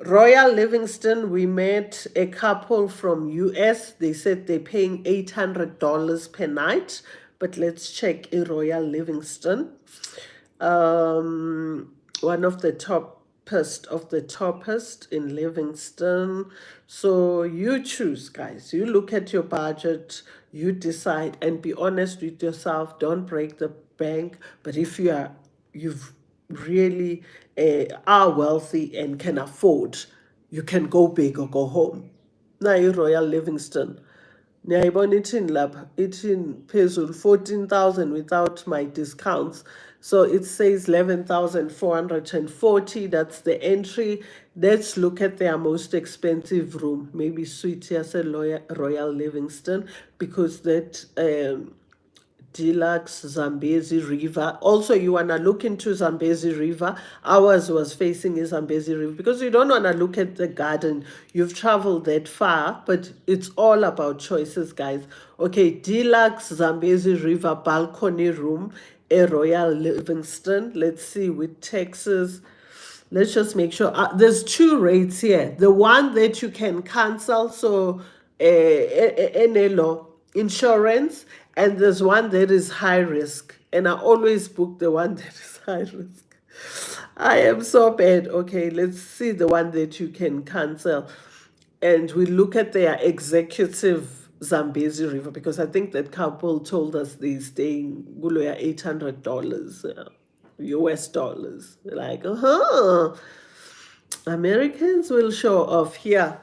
S1: Royal Livingston, we met a couple from US. They said they're paying $800 per night, but let's check in Royal Livingston. One of the toppest in Livingston. So you choose, guys. You look at your budget, you decide, and be honest with yourself. Don't break the bank. But if you've really are wealthy and can afford, you can go big or go home. Now Royal Livingston. Niyayibona ithini lapha, ithini phezulu 14,000 without my discounts. So it says 11,440. That's the entry. Let's look at their most expensive room. Maybe Suite Yase Royal Livingston, because that Deluxe Zambezi River. Also, you want to look into Zambezi River. Ours was facing the Zambezi River, because you don't want to look at the garden. You've traveled that far, but it's all about choices, guys. Okay, Deluxe Zambezi River balcony room, a Royal Livingston. Let's see, with Texas. Let's just make sure. There's two rates here. The one that you can cancel, so NLO insurance, and there's one that is high risk. And I always book the one that is high risk. I am so bad. Okay, let's see the one that you can cancel. And we look at their executive Zambezi River, because I think that couple told us they're staying Guloya $800 US dollars. Like, Americans will show off here.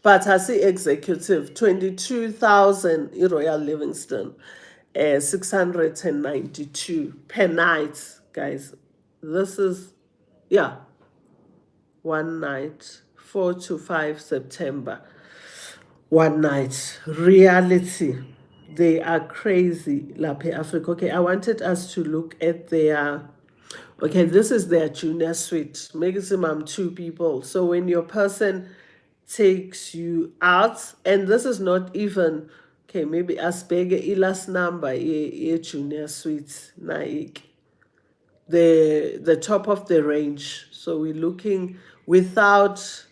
S1: But I see executive 22,000 Royal Livingston, 692 per night, guys. This is, yeah, one night, 4 to 5 September. One night. Reality. They are crazy, Lape Africa. Okay, I wanted us to look at their, okay, this is their junior suite, maximum 2 people. So when your person takes you out, and this is not even, okay, maybe asbege last number, a junior suite, naik, the top of the range. So we're looking without,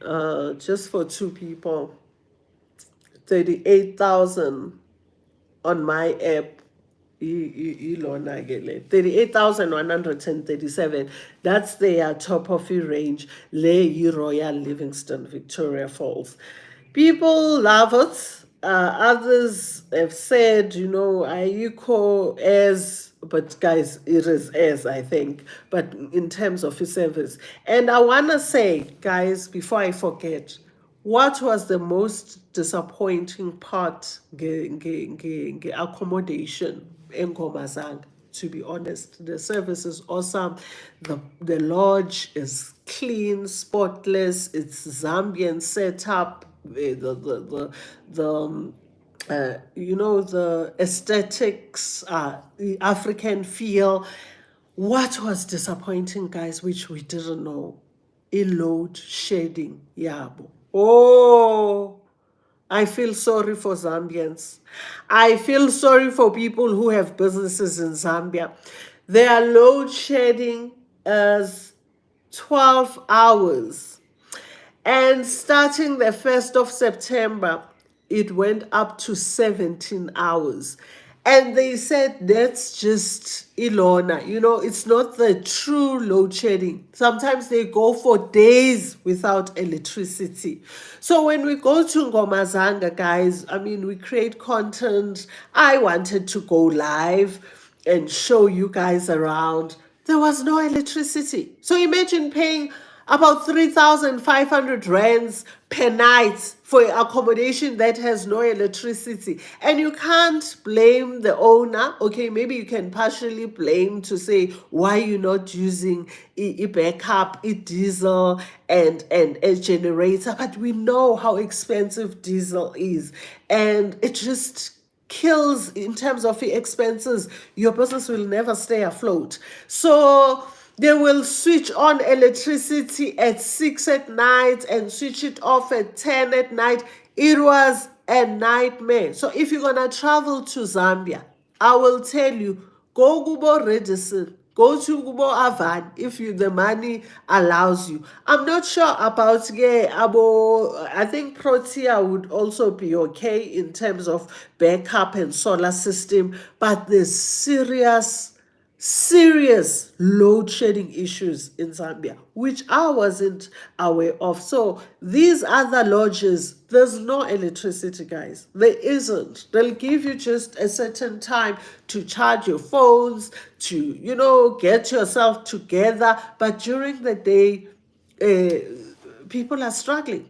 S1: just for 2 people, 38,000 on my app. 38,137. That's their top of the range. Le Royal Livingston, Victoria Falls. People love it. Others have said, Ayuko as, but guys, it is as, I think, but in terms of his service. And I want to say, guys, before I forget, what was the most disappointing part? Accommodation in Ngomazang. To be honest, the service is awesome. The lodge is clean, spotless. It's Zambian setup. The aesthetics, the African feel. What was disappointing, guys, which we didn't know? A load shedding. Yabo. Oh, I feel sorry for Zambians. I feel sorry for people who have businesses in Zambia. Their load shedding is 12 hours. And starting the 1st of September, it went up to 17 hours. And they said that's just Ilona. It's not the true load shedding. Sometimes they go for days without electricity. So when we go to Ngomazanga, guys, we create content. I wanted to go live and show you guys around. There was no electricity. So imagine paying about 3,500 rands per night for accommodation that has no electricity. And you can't blame the owner. Okay, maybe you can partially blame to say why you're not using a backup, a diesel and a generator. But we know how expensive diesel is. And it just kills in terms of the expenses. Your business will never stay afloat. So they will switch on electricity at 6 at night and switch it off at 10 at night. It was a nightmare. So if you're going to travel to Zambia, I will tell you, go Gubo Redison, go to Gubo Avan if the money allows you. I'm not sure about I think Protea would also be okay in terms of backup and solar system, but there's serious load shedding issues in Zambia, which I wasn't aware of. So these other lodges, there's no electricity, guys. There isn't. They'll give you just a certain time to charge your phones, to, get yourself together. But during the day, people are struggling.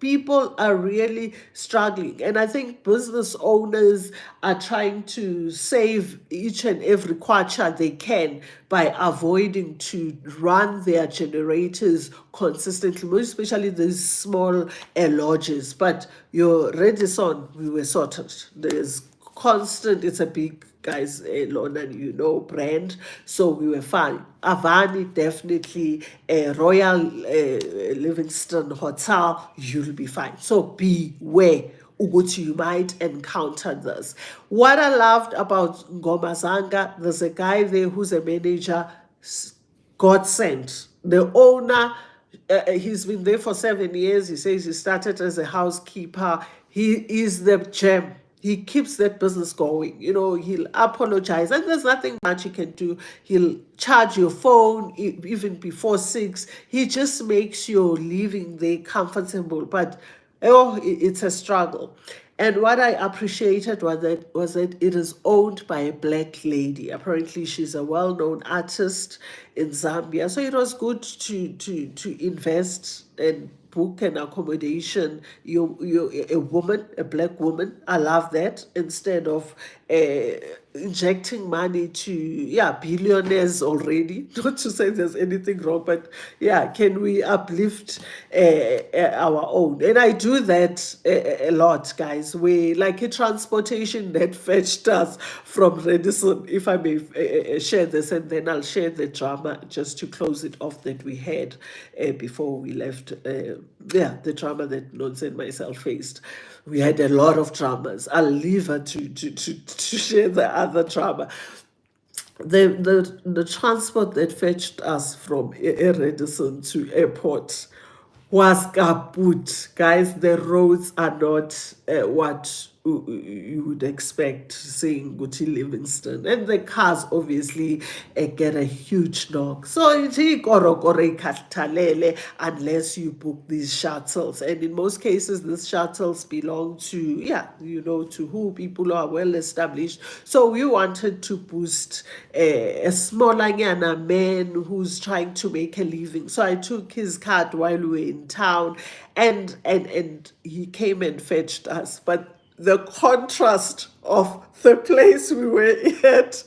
S1: people are really struggling. And I think business owners are trying to save each and every kwacha they can by avoiding to run their generators consistently, most especially these small lodges. But your Redison, we were sorted. There's constant, it's a big guys, Lorna, brand, so we were fine. Avani, definitely, a Royal Livingston Hotel, you'll be fine. So beware, Uguchi, you might encounter this. What I loved about Ngoma Zanga, there's a guy there who's a manager, God sent. The owner, he's been there for 7 years. He says he started as a housekeeper. He is the gem. He keeps that business going. He'll apologize, and there's nothing much he can do. He'll charge your phone even before 6. He just makes your living there comfortable. But it's a struggle. And what I appreciated was that it is owned by a black lady. Apparently, she's a well-known artist in Zambia. So it was good to invest and book an accommodation. You a woman, a black woman. I love that, instead of injecting money to billionaires already. Not to say there's anything wrong, but can we uplift our own? And I do that a lot, guys. We like a transportation that fetched us from Redison. If I may share this, and then I'll share the drama just to close it off that we had before we left. The drama that Nonsi and myself faced. We had a lot of dramas. I'll leave her to share the other drama. The transport that fetched us from Redison to airport was kaput. Guys, the roads are not what you would expect seeing Gucci Livingston. And the cars obviously get a huge knock. So it's unless you book these shuttles. And in most cases, these shuttles belong to, to who people who are well established. So we wanted to boost a smaller man who's trying to make a living. So I took his card while we were in town, and he came and fetched us. But the contrast of the place we were at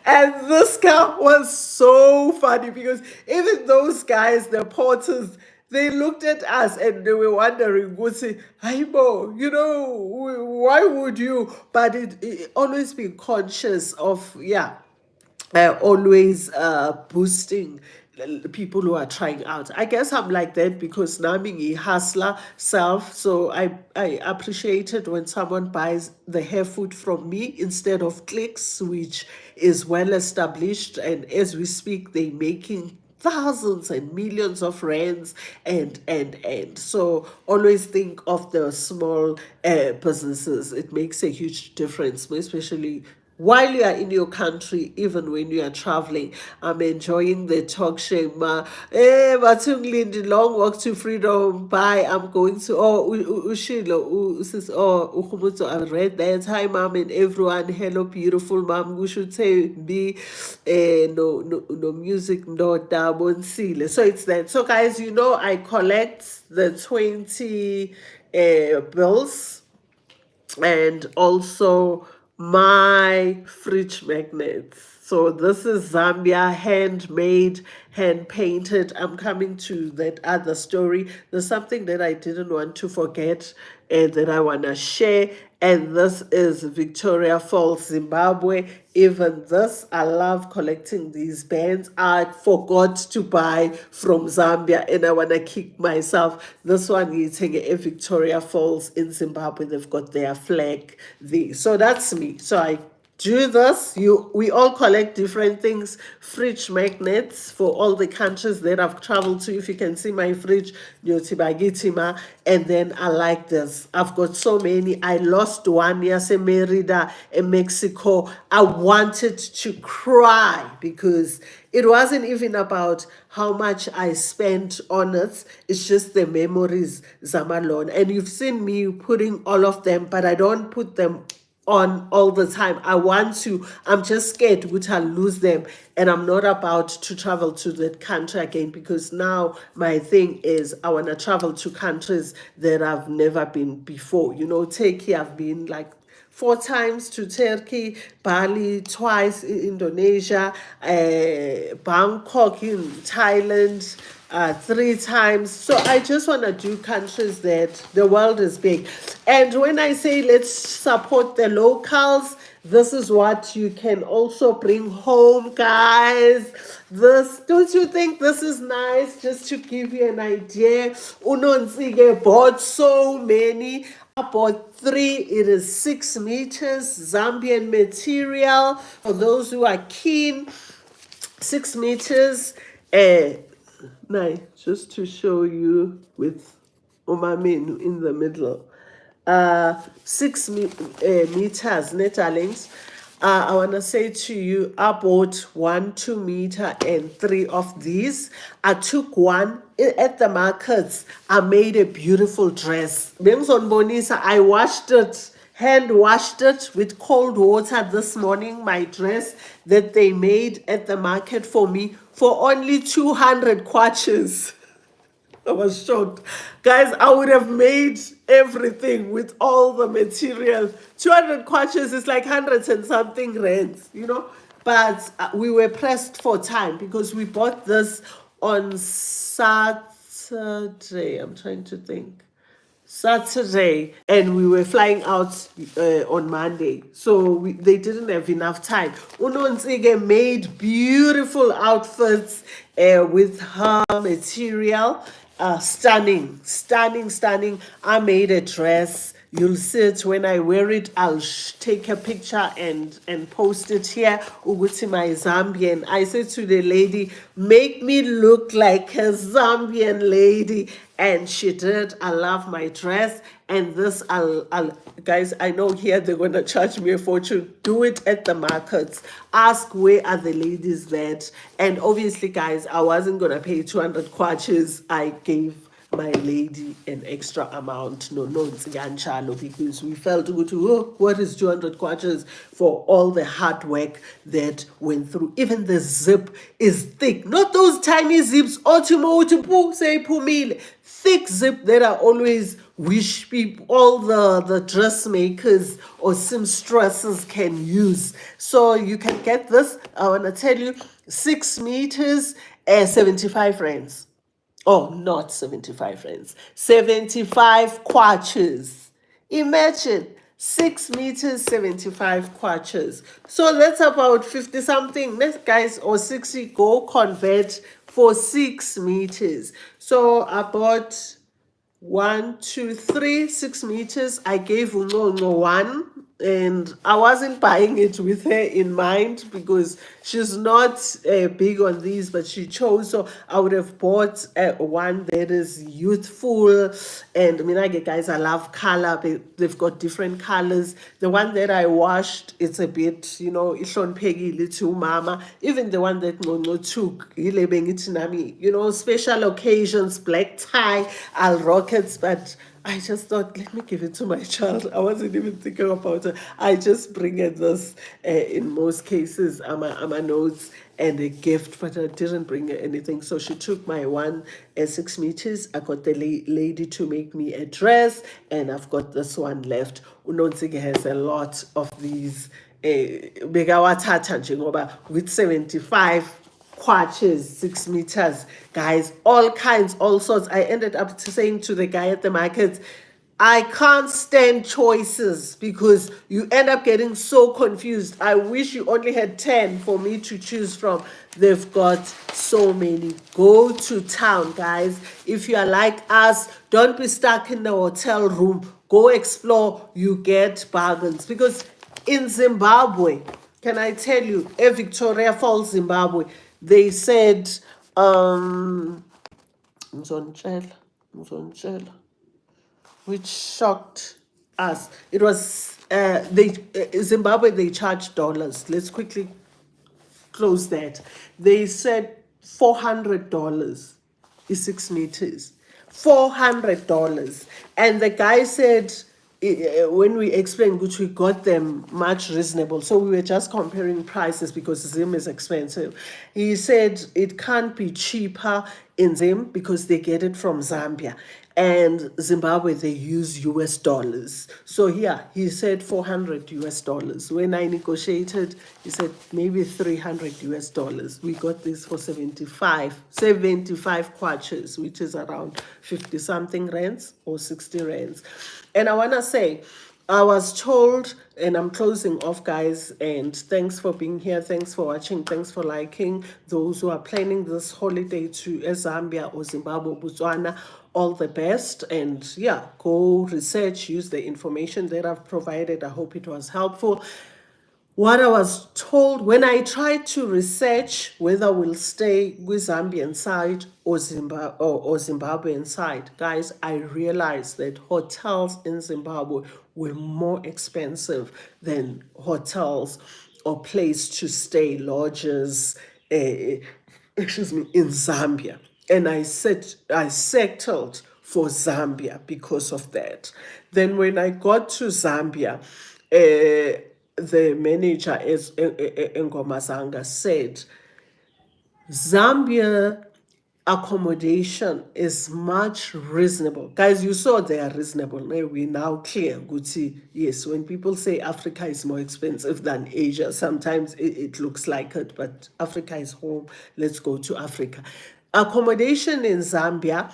S1: and this guy was so funny, because even those guys, the porters, they looked at us and they were wondering, would say, Aibo, why would you? But it always be conscious of, always boosting people who are trying out. I guess I'm like that because Naming hustler self. So I appreciate it when someone buys the hair food from me instead of Clicks, which is well established. And as we speak, they're making thousands and millions of rands, and so always think of the small businesses. It makes a huge difference, especially while you are in your country, even when you are traveling. I'm enjoying the talk show. Bathung Lindy, long walk to freedom. Bye. I'm going to, Ushilo, Ukumuto, I read that. Hi, mom, and everyone. Hello, beautiful mom. We should say, be, no music, no dabon seal. So it's that. So, guys, I collect the 20 bills, and also my fridge magnets. So this is Zambia, handmade, hand painted. I'm coming to that other story. There's something that I didn't want to forget and that I want to share. And this is Victoria Falls, Zimbabwe. Even this, I love collecting these bands. I forgot to buy from Zambia and I want to kick myself. This one is at Victoria Falls in Zimbabwe. They've got their flag there. So that's me. So I do this. We all collect different things. Fridge magnets for all the countries that I've traveled to. If you can see my fridge, Nyotibagitima. And then I like this. I've got so many. I lost one yesterday, Merida in Mexico. I wanted to cry because it wasn't even about how much I spent on it. It's just the memories, Zamalon. And you've seen me putting all of them, but I don't put them on all the time. I want to, I'm just scared which I'll lose them, and I'm not about to travel to that country again, because now my thing is I want to travel to countries that I've never been before. You know, Turkey, I've been like 4 times to Turkey, Bali twice, in Indonesia, Bangkok in Thailand, 3 times. So I just want to do countries that the world is big. And when I say let's support the locals, this is what you can also bring home, guys. This, don't you think this is nice? Just to give you an idea, Unonsi bought so many. I bought 3. It is 6 meters Zambian material for those who are keen. 6 meters. Now, just to show you with Omamenu in the middle. 6 meters, Netherlands. I want to say to you, I bought 1, 2 meter, and 3 of these. I took one at the markets. I made a beautiful dress. Bengson Bonisa, I washed it, hand washed it with cold water this morning. My dress that they made at the market for me for only 200 kwaches. I was shocked. Guys, I would have made everything with all the material. 200 kwaches is like hundreds and something rands, you know. But we were pressed for time because we bought this on Saturday. I'm trying to think. Saturday, and we were flying out on Monday, so they didn't have enough time. Unonsige made beautiful outfits with her material. Stunning, stunning, stunning. I made a dress. You'll see it when I wear it. I'll take a picture and post it here. Uguti my Zambian. I said to the lady, make me look like a Zambian lady. And she did. I love my dress. And this, I'll guys, I know here they're going to charge me a fortune. Do it at the markets. Ask where are the ladies that. And obviously, guys, I wasn't going to pay 200 kwaches. I gave my lady an extra amount, because we felt good to, oh, what is 200 kwaches for all the hard work that went through. Even the zip is thick, not those tiny zips, say pumile, thick zip that I always wish people, all the dressmakers or seamstresses can use. So you can get this. I want to tell you, 6 meters, 75 rands. Oh, not 75 rands. 75 kwaches. Imagine 6 meters, 75 kwaches. So that's about 50 something. Next, guys, or 60, go convert for 6 meters. So I bought 1, 2, 3, 6 meters. I gave Ungongo 1, and I wasn't buying it with her in mind because she's not big on these, but she chose. So I would have bought one that is youthful. And I mean, guys, I love color. They've got different colors. The one that I washed, it's a bit, you know, Ishon Peggy little mama. Even the one that Ngono took, you know, special occasions, black tie, I'll rock it, but I just thought, let me give it to my child. I wasn't even thinking about it. I just bring it this in most cases. I'm a notes and a gift, but I didn't bring her anything. So she took my 1 6 meters. I got the lady to make me a dress, and I've got this one left. Unonsige has a lot of these. With 75 kwaches, 6 meters, guys, all kinds, all sorts. I ended up saying to the guy at the market, I can't stand choices because you end up getting so confused. I wish you only had 10 for me to choose from. They've got so many. Go to town, guys. If you are like us, don't be stuck in the hotel room. Go explore. You get bargains. Because in Zimbabwe, can I tell you, Victoria Falls, Zimbabwe, they said, which shocked us. It was Zimbabwe, they charge dollars. Let's quickly close that. They said $400 is 6 meters. $400. And the guy said when we explained which we got them much reasonable, so we were just comparing prices because Zim is expensive. He said it can't be cheaper in Zim because they get it from Zambia, and Zimbabwe they use US dollars. So yeah, he said 400 US dollars. When I negotiated, he said maybe 300 US dollars. We got this for 75 kwaches, which is around 50 something rands or 60 rands. And I want to say, I was told, and I'm closing off, guys, and thanks for being here. Thanks for watching. Thanks for liking. Those who are planning this holiday to Zambia or Zimbabwe, Botswana, all the best. And yeah, go research, use the information that I've provided. I hope it was helpful. What I was told when I tried to research whether we'll stay with Zambian side or Zimbabwean side, guys, I realized that hotels in Zimbabwe were more expensive than hotels or place to stay, lodges, excuse me, in Zambia. And I settled for Zambia because of that. Then when I got to Zambia, the manager is Ngomasanga said Zambia accommodation is much reasonable. Guys, you saw they are reasonable. We now clear. Gucci, yes, when people say Africa is more expensive than Asia, sometimes it looks like it, but Africa is home. Let's go to Africa. Accommodation in Zambia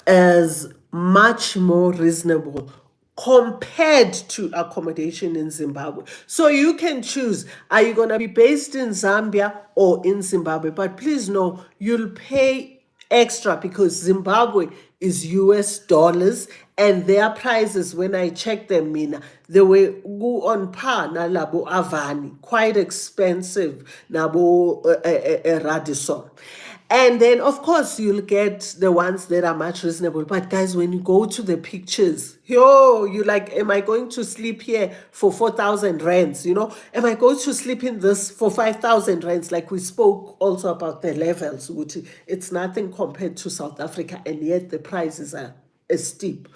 S1: is much more reasonable compared to accommodation in Zimbabwe. So you can choose, are you going to be based in Zambia or in Zimbabwe? But please know, you'll pay extra because Zimbabwe is US dollars and their prices, when I checked them, Mina, they were go on par na labo Avani, quite expensive, nabo Radisson. And then, of course, you'll get the ones that are much reasonable. But guys, when you go to the pictures, yo, you like, am I going to sleep here for 4,000 rands? You know, am I going to sleep in this for 5,000 rands? Like we spoke also about the levels, which it's nothing compared to South Africa, and yet the prices are steep.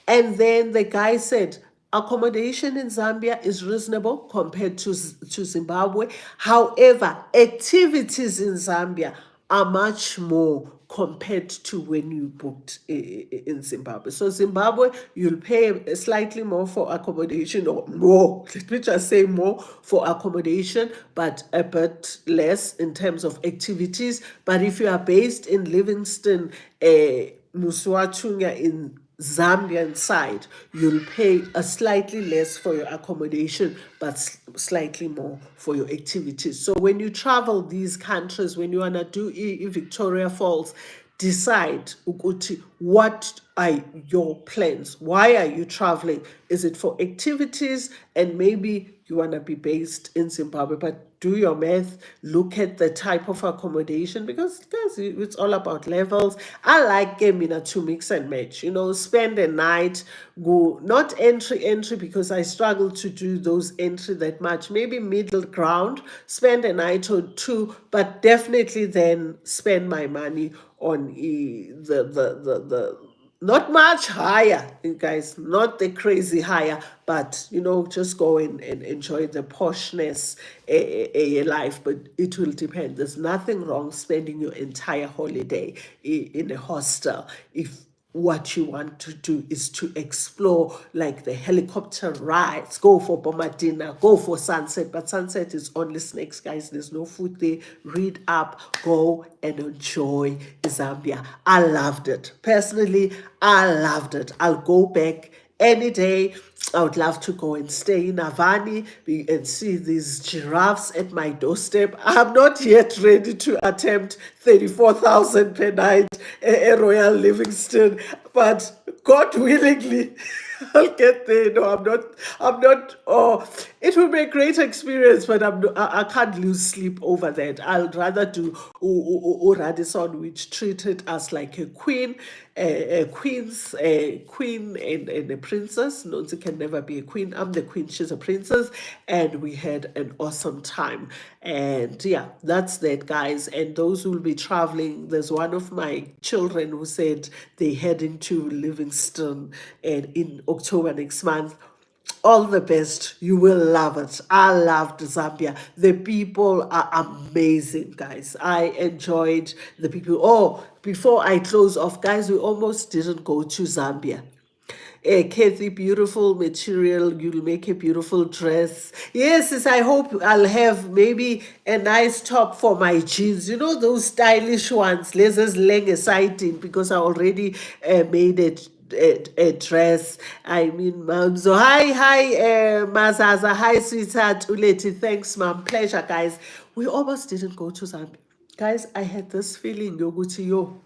S1: And then the guy said, accommodation in Zambia is reasonable compared to Zimbabwe. However, activities in Zambia are much more compared to when you booked in Zimbabwe. So Zimbabwe, you'll pay slightly more for accommodation, or more, let me just say more for accommodation, but a bit less in terms of activities. But if you are based in Livingston, Muswatunya in Zambian side, you'll pay a slightly less for your accommodation, but slightly more for your activities. So when you travel these countries, when you wanna do Victoria Falls, decide ukuthi what are your plans. Why are you traveling? Is it for activities? And maybe you want to be based in Zimbabwe, but do your math, look at the type of accommodation, because guys, it's all about levels. I like Gemina to mix and match, you know, spend a night, go not entry because I struggle to do those entry that much, maybe middle ground, spend a night or two, but definitely then spend my money on the not much higher, you guys, not the crazy higher, but you know, just go and enjoy the poshness a life. But it will depend. There's nothing wrong spending your entire holiday in a hostel if what you want to do is to explore, like the helicopter rides, go for Bomadina, go for sunset. But sunset is only snakes, guys. There's no food there. Read up, go and enjoy Zambia. I loved it. Personally, I loved it. I'll go back any day. I would love to go and stay in Avani and see these giraffes at my doorstep. I'm not yet ready to attempt 34,000 per night at Royal Livingston, but God willingly, I'll get there. No, I'm not, oh, it will be a great experience, but I can't lose sleep over that. I'll rather do Radisson, which treated us like a queen, a queen and a princess. Nonsi can never be a queen. I'm the queen, she's a princess. And we had an awesome time. And yeah, that's that, guys. And those who will be traveling, there's one of my children who said they heading to Livingston and in October next month. All the best. You will love it. I loved Zambia. The people are amazing, guys. I enjoyed the people. Oh, before I close off, guys, we almost didn't go to Zambia. Kathy, beautiful material. You'll make a beautiful dress. Yes, yes, I hope I'll have maybe a nice top for my jeans. You know, those stylish ones. Let's just leg aside in because I already made it. A dress. I mean, mom. So hi, Mazaza. Hi, sweetheart. Uleti. Thanks, mom. Pleasure, guys. We almost didn't go to Zambia. Guys, I had this feeling, Yoguchi, yo.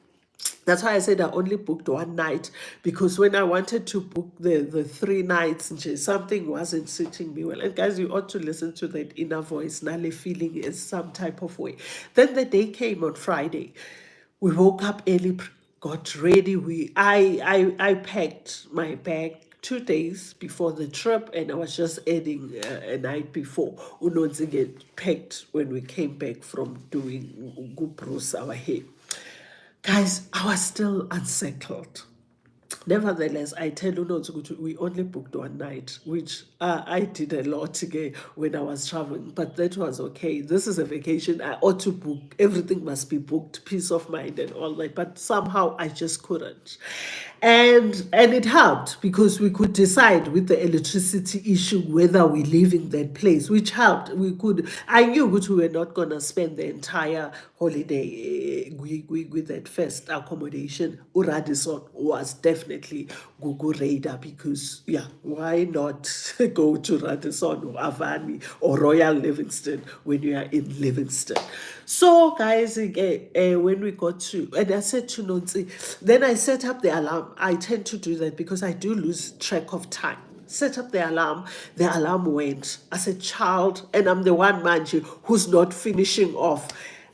S1: That's why I said I only booked one night, because when I wanted to book the 3 nights, something wasn't suiting me well. And guys, you ought to listen to that inner voice. Nale feeling is some type of way. Then the day came on Friday. We woke up early, got ready. I packed my bag 2 days before the trip, and I was just adding a night before. Unonzi get packed when we came back from doing Bruce our hair. Guys, I was still unsettled. Nevertheless, I tell you not to go to, we only booked one night, which I did a lot again when I was traveling, but that was okay. This is a vacation. I ought to book. Everything must be booked, peace of mind and all that. But somehow I just couldn't. And it helped because we could decide with the electricity issue whether we live in that place, which helped. I knew we were not going to spend the entire holiday with that first accommodation. Radisson was definitely Gugu Radar because, yeah, why not go to Radisson or Avani or Royal Livingston when you are in Livingston? So, guys, when we got to, and I said to Nonsi, then I set up the alarm. I tend to do that because I do lose track of time. Set up the alarm went. As a child, and I'm the one, man, who's not finishing off.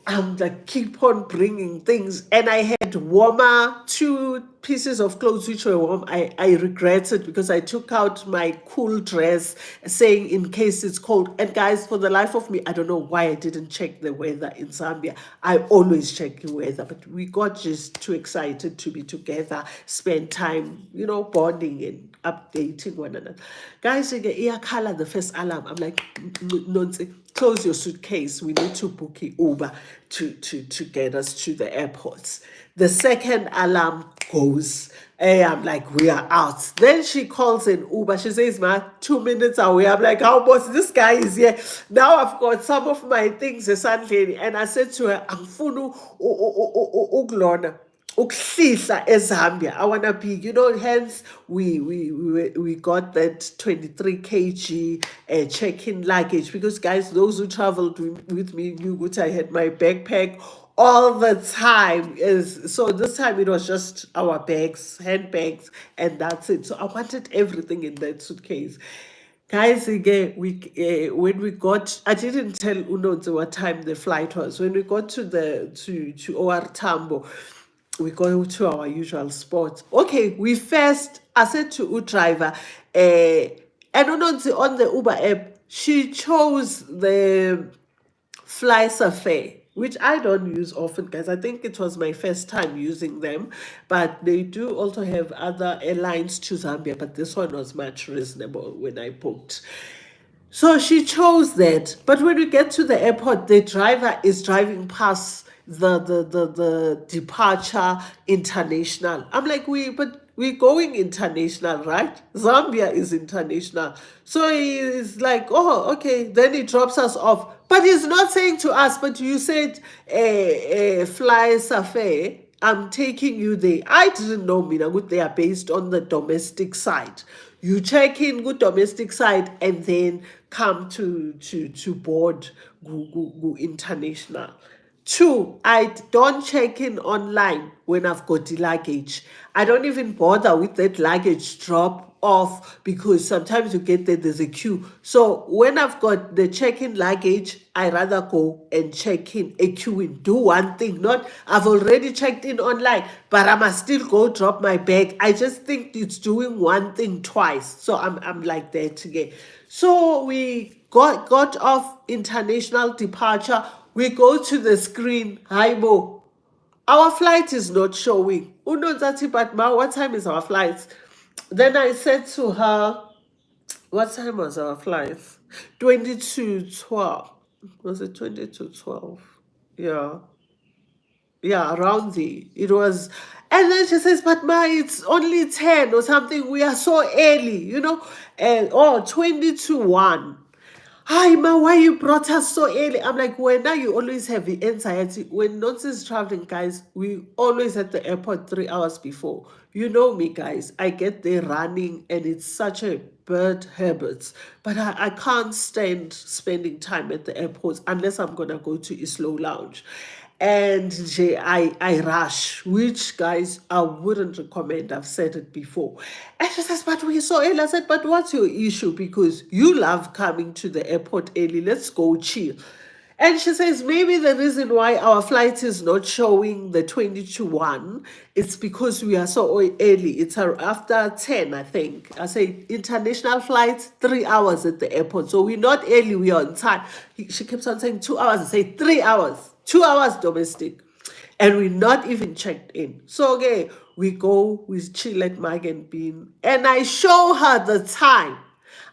S1: I'm like, keep on bringing things. And I had warmer, 2 pieces of clothes which were warm. I regret it because I took out my cool dress saying in case it's cold. And guys, for the life of me, I don't know why I didn't check the weather in Zambia. I always check the weather, but we got just too excited to be together, spend time, bonding and updating one another. Guys, color the first alarm. I'm like, Nonsi, close your suitcase. We need to book an Uber to get us to the airports. The second alarm goes. Hey, I'm like, we are out. Then she calls an Uber. She says, ma, 2 minutes away. I'm like, how boss, this guy is here. Now I've got some of my things, and I said to her, Angfunu ukulona. Ukuhlihla eZambia. I wanna be, hence we got that 23 kg check-in luggage, because guys, those who traveled with me knew that I had my backpack all the time. So this time it was just our bags, handbags, and that's it. So I wanted everything in that suitcase. Guys, again, when we got, I didn't tell Unonzi what time the flight was. When we got to OR Tambo, we go to our usual spot. Okay, I said to U driver, and Unonzi on the Uber app, she chose the Fly Safari, which I don't use often, guys. I think it was my first time using them, but they do also have other airlines to Zambia, but this one was much reasonable when I booked. So she chose that. But when we get to the airport, the driver is driving past the departure international. I'm like, but we're going international, right? Zambia is international. So he's like, oh, okay. Then he drops us off. But he's not saying to us, but you said Fly Safari. I'm taking you there. I didn't know, Mina, good, they are based on the domestic side. You check in good domestic side and then come to board go international. 2, I don't check in online when I've got the luggage. I don't even bother with that luggage drop off because sometimes you get there's a queue. So when I've got the check-in luggage, I rather go and check in a queue and do one thing. Not I've already checked in online, but I must still go drop my bag. I just think it's doing one thing twice. So I'm like that again. So we got off international departure. We go to the screen. Hi Mo, our flight is not showing. But Ma, what time is our flight? Then I said to her, what time was our flight? 22:12. Was it 22:12? Yeah. Yeah, around the it was. And then she says, but ma, it's only 10 or something. We are so early, And oh, 20 to 1. Hi, ma, why you brought us so early? I'm like, well, now you always have the anxiety. When Nonsi is traveling, guys, we always at the airport 3 hours before. You know me, guys. I get there running, and it's such a bad habit. But I can't stand spending time at the airport unless I'm going to go to a slow lounge. And I rush, which guys I wouldn't recommend. I've said it before. And she says, but we're so early. I said, but what's your issue? Because you love coming to the airport early. Let's go chill. And she says, maybe the reason why our flight is not showing the 20 to 1, it's because we are so early. It's after 10, I think. I say international flight, 3 hours at the airport. So we're not early, we're on time. She keeps on saying 2 hours. I say 3 hours, 2 hours domestic. And we're not even checked in. So okay, we go, we chill at Mag and Bean. And I show her the time.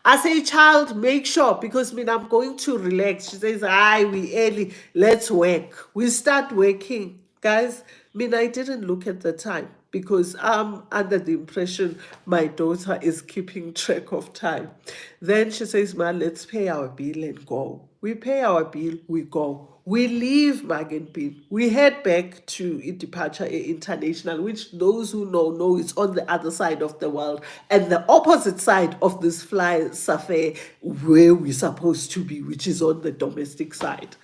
S1: I say, child, make sure, because I'm going to relax. She says, aye, we early, let's work. We start working. Guys, I didn't look at the time because I'm under the impression my daughter is keeping track of time. Then she says, ma, let's pay our bill and go. We pay our bill, we go. We leave Magenpin. We head back to Departure International, which those who know it's on the other side of the world and the opposite side of this fly safari where we're supposed to be, which is on the domestic side.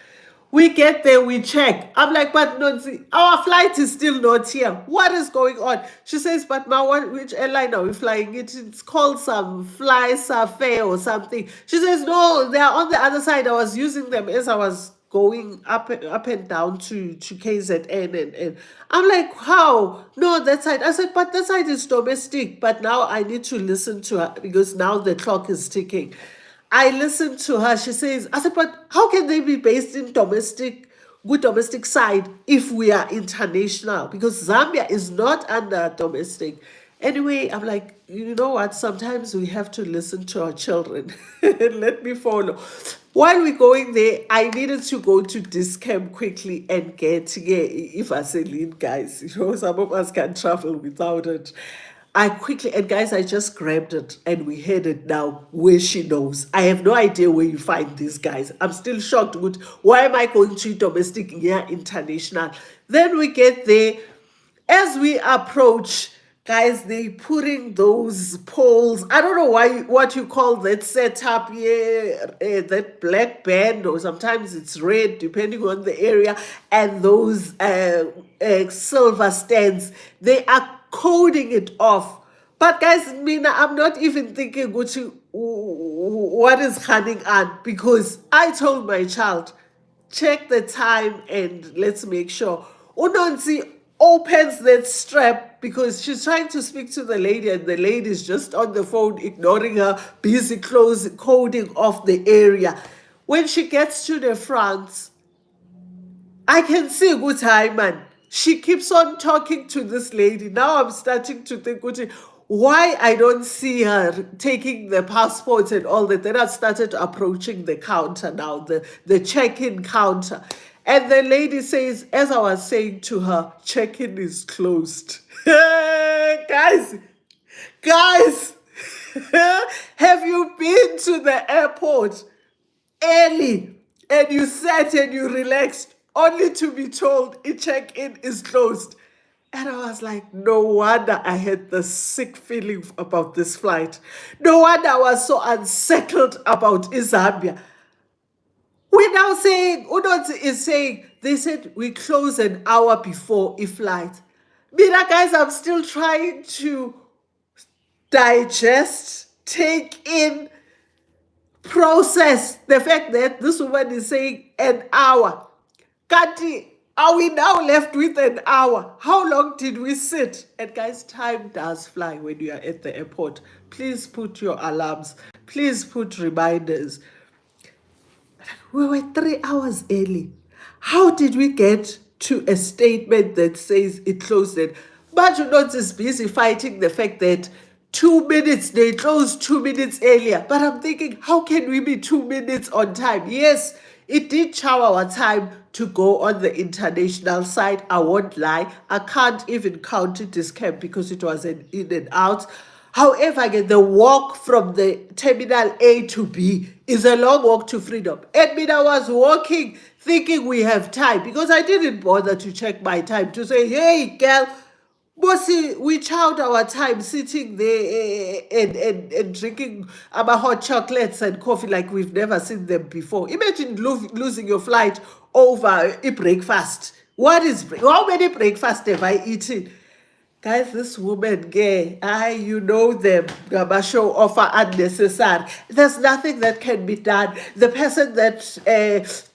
S1: We get there, we check. I'm like, but Nonsi, our flight is still not here. What is going on? She says, but ma, which airline are we flying? It's called some Fly Safari or something. She says, no, they are on the other side. I was using them as I was going up and down to KZN and I'm like, how? No, that side. I said, but that side is domestic. But now I need to listen to her because now the clock is ticking. I listened to her. She says, I said, but how can they be based in good domestic side if we are international? Because Zambia is not under domestic. Anyway, I'm like, you know what? Sometimes we have to listen to our children. Let me follow. While we're going there, I needed to go to this camp quickly and get Vaseline, guys. Some of us can travel without it. I quickly, and guys, I just grabbed it and we had it now where she knows. I have no idea where you find these guys. I'm still shocked with why am I going to domestic, yeah, international. Then we get there. As we approach, guys, they putting those poles. I don't know what you call that setup, yeah, that black band, or sometimes it's red, depending on the area, and those silver stands. They are coding it off. But guys, Mina, I'm not even thinking what is running on, because I told my child, check the time and let's make sure. Unonsi opens that strap because she's trying to speak to the lady and the lady is just on the phone ignoring her, busy coding off the area. When she gets to the front, I can see good time, man. She keeps on talking to this lady. Now I'm starting to think, why I don't see her taking the passports and all that. Then I started approaching the counter now, the check-in counter. And the lady says, as I was saying to her, check-in is closed. Guys, guys, have you been to the airport early and you sat and you relaxed only to be told a check-in is closed? And I was like, no wonder I had the sick feeling about this flight. No wonder I was so unsettled about Zambia. We're now saying, Udot is saying, they said we close an hour before a flight. Mina, guys, I'm still trying to digest, take in, process the fact that this woman is saying an hour. Kanti, are we now left with an hour? How long did we sit? And guys, time does fly when you are at the airport. Please put your alarms. Please put reminders. We were 3 hours early. How did we get to a statement that says it closed it? But you know, is busy fighting the fact that 2 minutes, they closed 2 minutes earlier. But I'm thinking, how can we be 2 minutes on time? Yes, it did chow our time to go on the international side. I won't lie. I can't even count it as camp because it was an in and out. However, again, the walk from the terminal A to B is a long walk to freedom. And I was walking thinking we have time because I didn't bother to check my time to say, hey, girl, Bossy, we chowed our time sitting there and drinking our hot chocolates and coffee like we've never seen them before. Imagine losing your flight over a breakfast. How many breakfasts have I eaten? Guys, this woman, gay, you know them, show offer unnecessary. There's nothing that can be done. The person that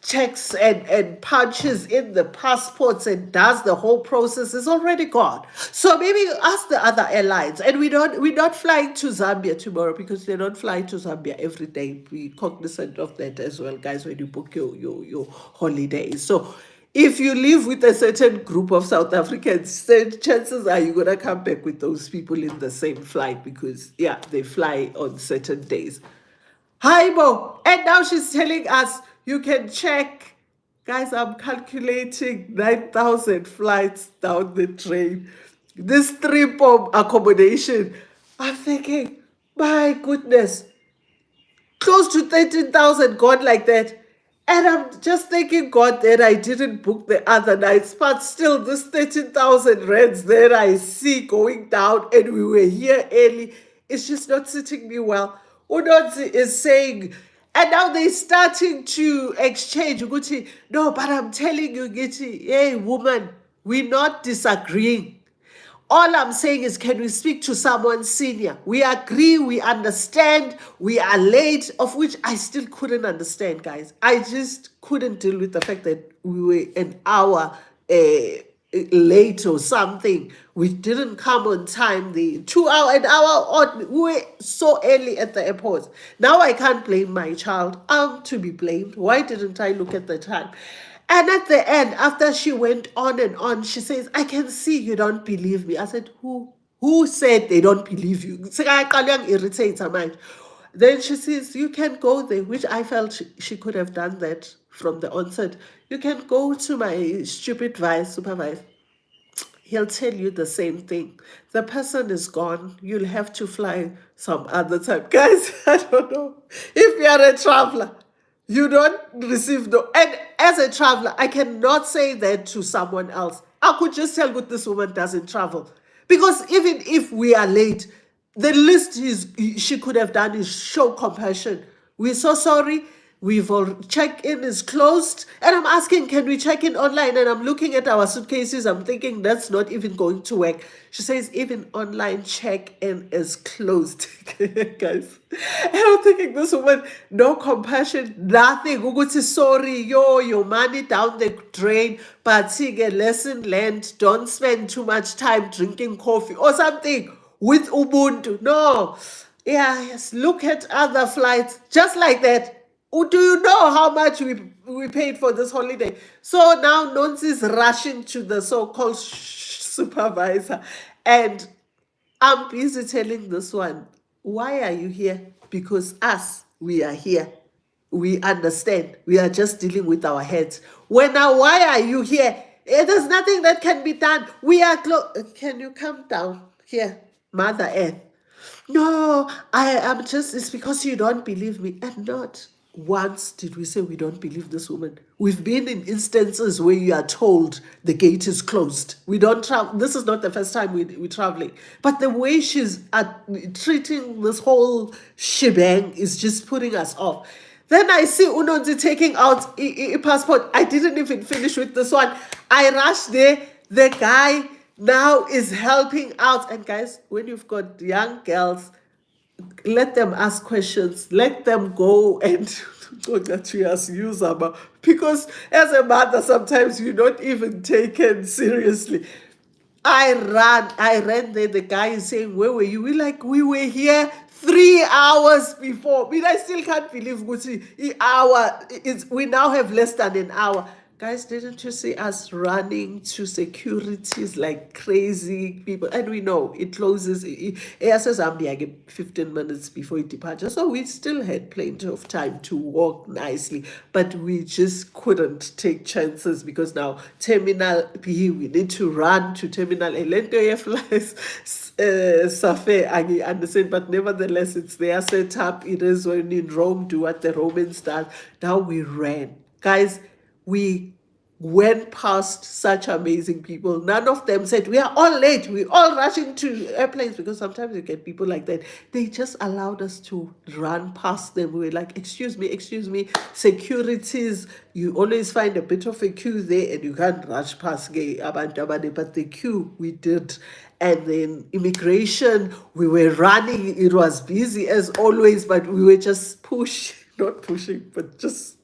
S1: checks and punches in the passports and does the whole process is already gone. So maybe ask the other airlines. And we're not flying to Zambia tomorrow because they're not flying to Zambia every day. Be cognizant of that as well, guys, when you book your holidays. So if you live with a certain group of South Africans, then chances are you're going to come back with those people in the same flight because, yeah, they fly on certain days. Hi, Mo. And now she's telling us you can check. Guys, I'm calculating 9,000 flights down the train. This three-bomb accommodation. I'm thinking, my goodness, close to 13,000 gone like that. And I'm just thanking God that I didn't book the other nights. But still, this 13,000 rands that I see going down and we were here early, it's just not sitting me well. Nonsi is saying, and now they're starting to exchange. Ukuthi, no, but I'm telling you, Gitti, hey, woman, we're not disagreeing. All I'm saying is, can we speak to someone senior? We agree, we understand, we are late, of which I still couldn't understand, guys. I just couldn't deal with the fact that we were an hour late or something. We didn't come on time. The 2 hour, an hour on, we were so early at the airport. Now I can't blame my child. I'm to be blamed. Why didn't I look at the time? And at the end, after she went on and on, she says, I can see you don't believe me. I said, who? Who said they don't believe you? Irritates her mind. Then she says, you can go there, which I felt she could have done that from the onset. You can go to my stupid vice supervisor. He'll tell you the same thing. The person is gone. You'll have to fly some other time. Guys, I don't know. If you're a traveler, you don't receive no. And as a traveler, I cannot say that to someone else. I could just tell good this woman doesn't travel. Because even if we are late, the least she could have done is show compassion. We're so sorry. We've all check-in is closed. And I'm asking, can we check in online? And I'm looking at our suitcases. I'm thinking that's not even going to work. She says even online check-in is closed. Guys. And I'm thinking this woman, no compassion, nothing. Uguti, sorry, your money down the drain. But see, a lesson learned. Don't spend too much time drinking coffee or something with Ubuntu. No. Yeah, yes. Look at other flights. Just like that. Do you know how much we paid for this holiday? So now Nonsi is rushing to the so-called supervisor. And I'm busy telling this one, why are you here? Because we are here. We understand. We are just dealing with our heads. Now, why are you here? There's nothing that can be done. We are Can you come down here, Mother Earth? No, it's because you don't believe me. And not once did we say we don't believe this woman. We've been in instances where you are told the gate is closed. We don't travel. This is not the first time we're traveling. But the way she's treating this whole shebang is just putting us off. Then I see Nonsi taking out a passport. I didn't even finish with this one. I rushed there. The guy now is helping out. And guys, when you've got young girls, let them ask questions. Let them go and go that we as user. Because as a mother, sometimes you're not even taken seriously. I ran there. The guy is saying, where were you? We were here 3 hours before. I still can't believe we now have less than an hour. Guys, didn't you see us running to securities like crazy people? And we know it closes. It says Zambia 15 minutes before departure. So we still had plenty of time to walk nicely. But we just couldn't take chances because now Terminal B, we need to run to Terminal A. Lento flies. Safe, I understand, but nevertheless, it's their setup. It is when in Rome, do what the Romans done. Now we ran. Guys, we went past such amazing people. None of them said, we are all late. We all rushing to airplanes, because sometimes you get people like that. They just allowed us to run past them. We were like, excuse me, securities. You always find a bit of a queue there and you can't rush past gay abantu abane, but the queue we did. And then immigration, we were running. It was busy as always, but we were just not pushing, but just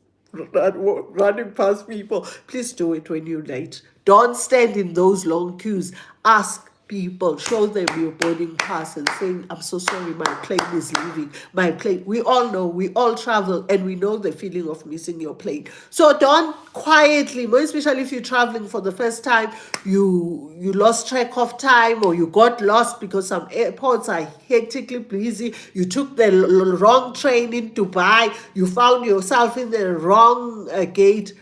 S1: running past people. Please do it when you're late. Don't stand in those long queues. Ask people, show them your boarding pass and saying, I'm so sorry, my plane is leaving. My plane. We all know, we all travel, and we know the feeling of missing your plane. So don't quietly, more especially if you're traveling for the first time, you lost track of time, or you got lost because some airports are hectically busy. You took the wrong train in Dubai. You found yourself in the wrong gate.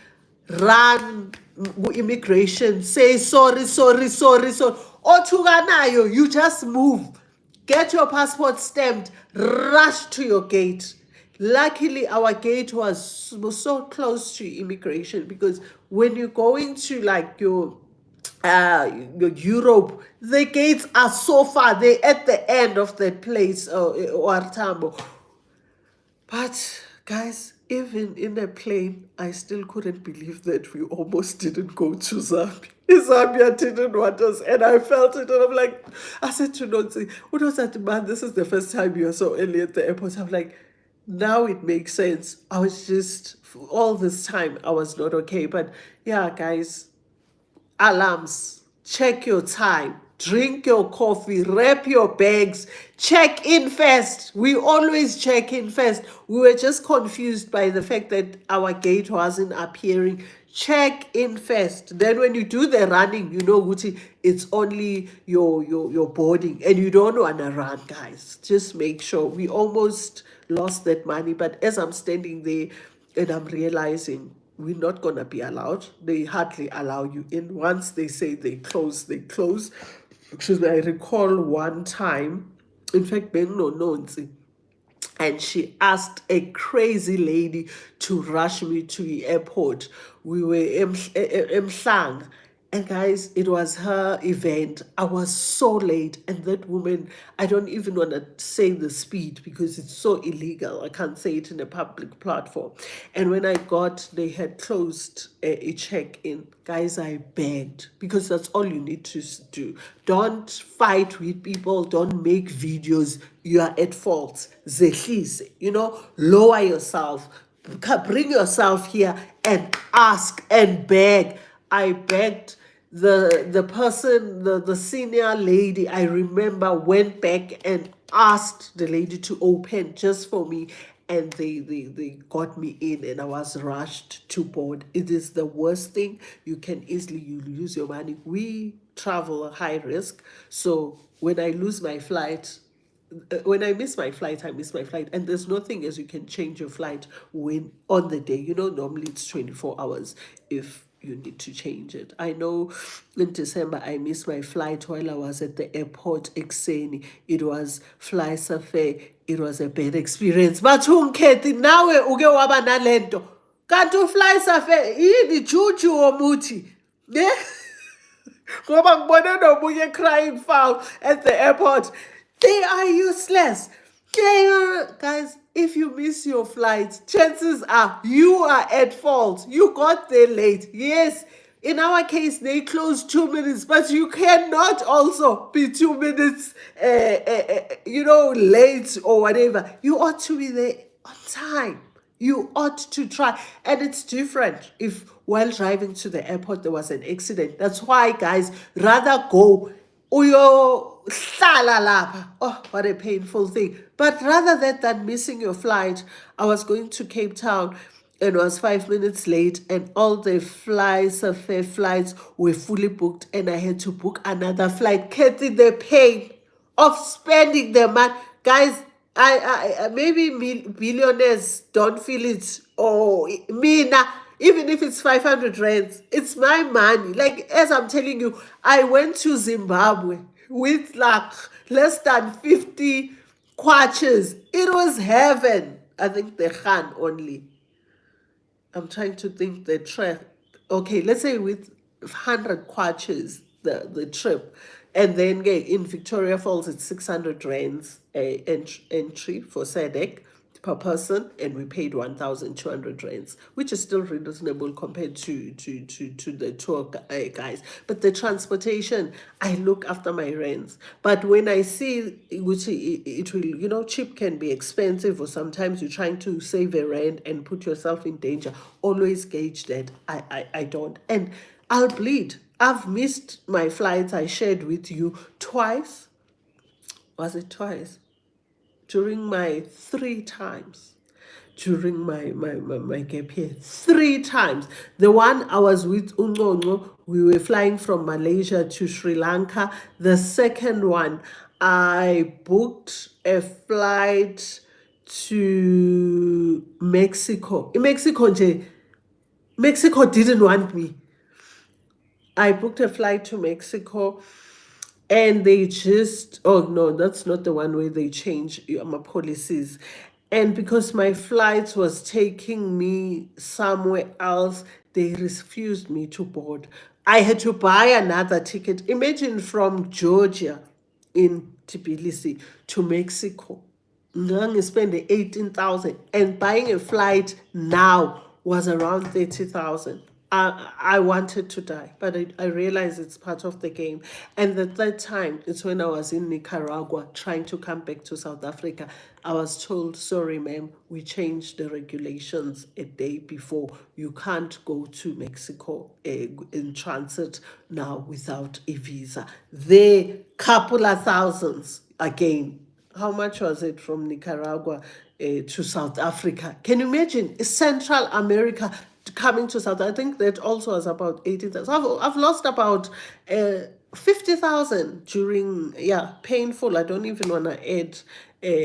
S1: Run immigration, say sorry. Othukanayo, you just move. Get your passport stamped, rush to your gate. Luckily, our gate was so close to immigration, because when you go into like your Europe, the gates are so far. They're at the end of that place, or Tambo. But guys, even in a plane, I still couldn't believe that we almost didn't go to Zambia. Zambia didn't want us, and I felt it. And I'm like, I said to Nonsi, what was that, man? This is the first time you're so early at the airport. I'm like, now it makes sense. I was just, all this time, I was not okay. But yeah, guys, alarms, check your time, drink your coffee, wrap your bags, check in first. We always check in first. We were just confused by the fact that our gate wasn't appearing. Check in first. Then when you do the running, you know, Guti, it's only your boarding, and you don't want to run, guys. Just make sure. We almost lost that money, but as I'm standing there and I'm realizing we're not going to be allowed. They hardly allow you in. Once they say they close, they close. Excuse me, I recall one time, in fact, Benno Nonsi, and she asked a crazy lady to rush me to the airport. We were in Mhlang, and guys, it was her event. I was so late, and that woman, I don't even want to say the speed because it's so illegal. I can't say it in a public platform. And when I got, they had closed a check-in. Guys, I begged, because that's all you need to do. Don't fight with people. Don't make videos. You are at fault. Zehlise, lower yourself. Bring yourself here and ask and beg. I begged. The person, the senior lady, I remember, went back and asked the lady to open just for me, and they got me in, and I was rushed to board. It is the worst thing. You can easily lose your money. We travel high risk, so when I lose my flight, when I miss my flight, I miss my flight. And there's nothing as you can change your flight when on the day. Normally it's 24 hours if you need to change it. I know in December I missed my flight while I was at the airport Exeni. It was fly safe. It was a bad experience. But unkhethi nawe uke waba nalento. Kanti fly safe yini juju omuthi. Yeah. Ngoba ngibone nomunye crying foul at the airport. They are useless. Guys, if you miss your flight, chances are you are at fault. You got there late. Yes, in our case, they closed 2 minutes, but you cannot also be 2 minutes, late or whatever. You ought to be there on time. You ought to try. And it's different if while driving to the airport there was an accident. That's why, guys, rather go hlala lapha. Oh, what a painful thing. But rather than missing your flight, I was going to Cape Town, and was 5 minutes late, and all the fare flights were fully booked, and I had to book another flight. Katie, the pain of spending the money, guys. Maybe billionaires don't feel it. Oh, me now. Even if it's 500 rands, it's my money. Like, as I'm telling you, I went to Zimbabwe with like less than 50 kwaches. It was heaven. I think the Khan only. I'm trying to think the trip. Okay, let's say with 100 kwaches, the trip. And then in Victoria Falls, it's 600 rands entry for SADC per person, and we paid 1,200 rands, which is still reasonable compared to the tour guys. But the transportation, I look after my rands. But when I see which it will, cheap can be expensive, or sometimes you're trying to save a rand and put yourself in danger, always gauge that. I don't. And I'll bleed. I've missed my flights I shared with you twice. Was it twice? During my 3 times. During my gap year. 3 times. The one I was with Ungongo, we were flying from Malaysia to Sri Lanka. The second one, I booked a flight to Mexico. In Mexico didn't want me. I booked a flight to Mexico, and they just, oh no, that's not the one where they change my policies. And because my flight was taking me somewhere else, they refused me to board. I had to buy another ticket. Imagine, from Georgia in Tbilisi to Mexico. Spend 18,000, and buying a flight now was around 30,000. I wanted to die, but I realized it's part of the game. And the third time, it's when I was in Nicaragua trying to come back to South Africa. I was told, sorry, ma'am, we changed the regulations a day before. You can't go to Mexico in transit now without a visa. The couple of thousands again. How much was it from Nicaragua to South Africa? Can you imagine Central America coming to South? I think that also was about 18,000. So I've lost about 50,000 during, painful. I don't even want to add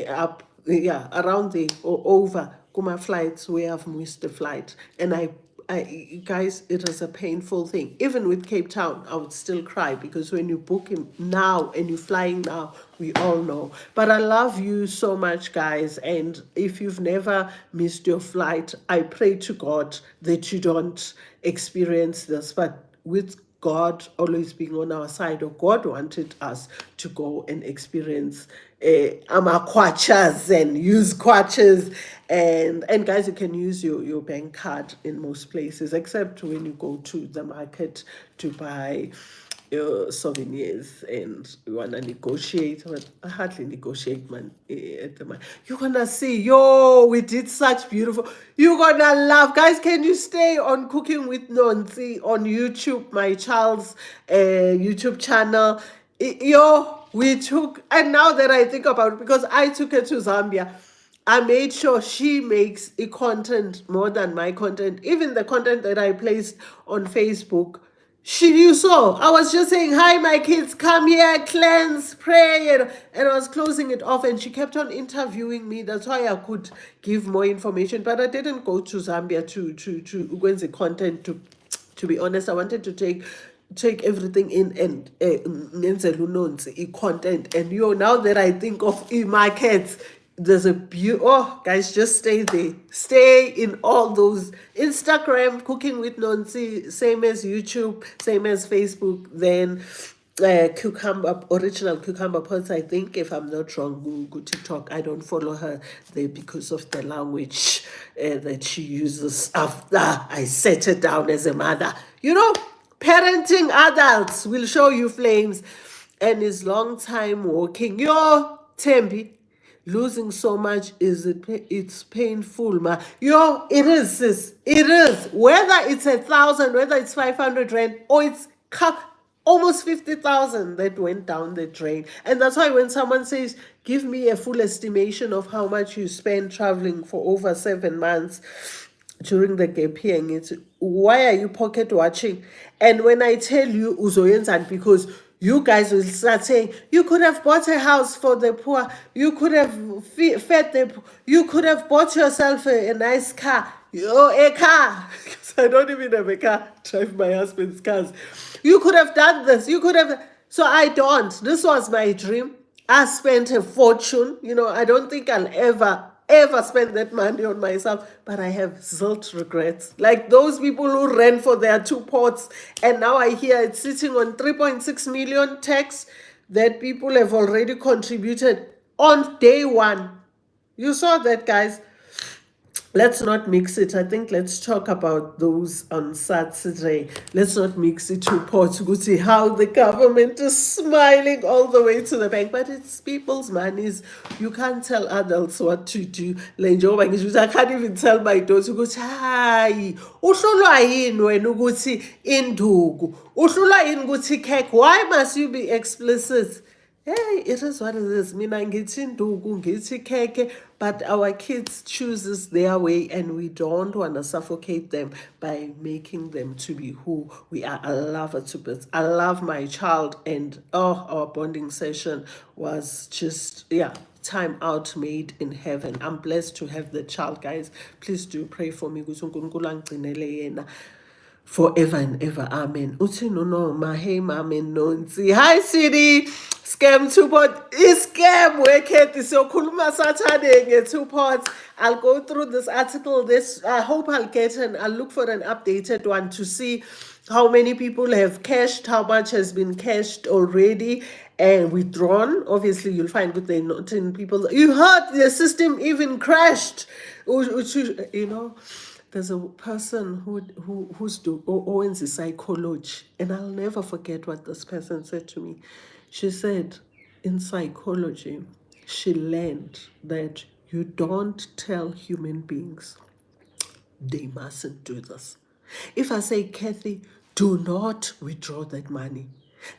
S1: up, around the or over Kuma flights where I've missed the flight. And guys, it is a painful thing. Even with Cape Town, I would still cry, because when you book him now and you're flying now, we all know. But I love you so much, guys. And if you've never missed your flight, I pray to God that you don't experience this. But with God always being on our side, or God wanted us to go and experience our kwachas and use kwachas. And guys, you can use your bank card in most places, except when you go to the market to buy your souvenirs and you want to negotiate. But I hardly negotiate, man, at the moment. You're gonna see, we did such beautiful. You're gonna laugh, guys. Can you stay on Cooking with Nonsi on YouTube, my child's YouTube channel? We took, and now that I think about it, because I took her to Zambia, I made sure she makes a content more than my content. Even the content that I placed on Facebook, you saw. I was just saying, hi, my kids, come here, cleanse, pray. And I was closing it off, and she kept on interviewing me. That's why I could give more information. But I didn't go to Zambia to Ukwenzi content. To be honest, I wanted to take everything in and content. And now that I think of markets, there's a guys, just stay there. Stay in all those. Instagram, Cooking with Nonsi, same as YouTube, same as Facebook. Then original cucumber pots, I think, if I'm not wrong. Go TikTok. I don't follow her there because of the language that she uses after I set her down as a mother. Parenting adults will show you flames. And his long time walking. Tembi, losing so much, it's painful, ma. It is, sis. It is. Whether it's 1,000, whether it's 500 rand, or it's almost 50,000 that went down the drain. And that's why when someone says, give me a full estimation of how much you spend traveling for over 7 months, during the gap year ngithi, why are you pocket watching? And when I tell you uzoyenzani, because you guys will start saying you could have bought a house for the poor, you could have fed the poor, you could have bought yourself a nice car, a car, because I don't even have a car, drive my husband's cars. You could have done this, you could have. So I don't. This was my dream. I spent a fortune. I don't think I'll ever spend that money on myself, but I have zilch regrets. Like those people who ran for their 2 pots, and now I hear it's sitting on 3.6 million tax that people have already contributed on day one. You saw that, guys. Let's not mix it. I think let's talk about those on Saturday. Let's not mix it to pots. Go see how the government is smiling all the way to the bank, but it's people's monies. You can't tell adults what to do. I can't even tell my daughter ukuthi hayi uhlolwa yini wena ukuthi induku uhlolwa yini ukuthi cake. Why must you be explicit? Hey, it is what it is. Mina ngithi nduku, ngithi keke, but our kids chooses their way, and we don't want to suffocate them by making them to be who we are. I love it to bits. I love my child, and our bonding session was just, yeah, time out made in heaven. I'm blessed to have the child, guys. Please do pray for me. Forever and ever, amen. Uthi no, hey, mama, Nonsi. Hi, Siri. Scam 2 pot. Scam wicked. So kuluma Saturday get 2 pots. I'll go through this article. I hope I'll look for an updated one to see how many people have cashed, how much has been cashed already and withdrawn. Obviously, you'll find with the not in people. You heard the system even crashed. There's a person who's owns psychology, and I'll never forget what this person said to me. She said, in psychology, she learned that you don't tell human beings they mustn't do this. If I say, Kathy, do not withdraw that money,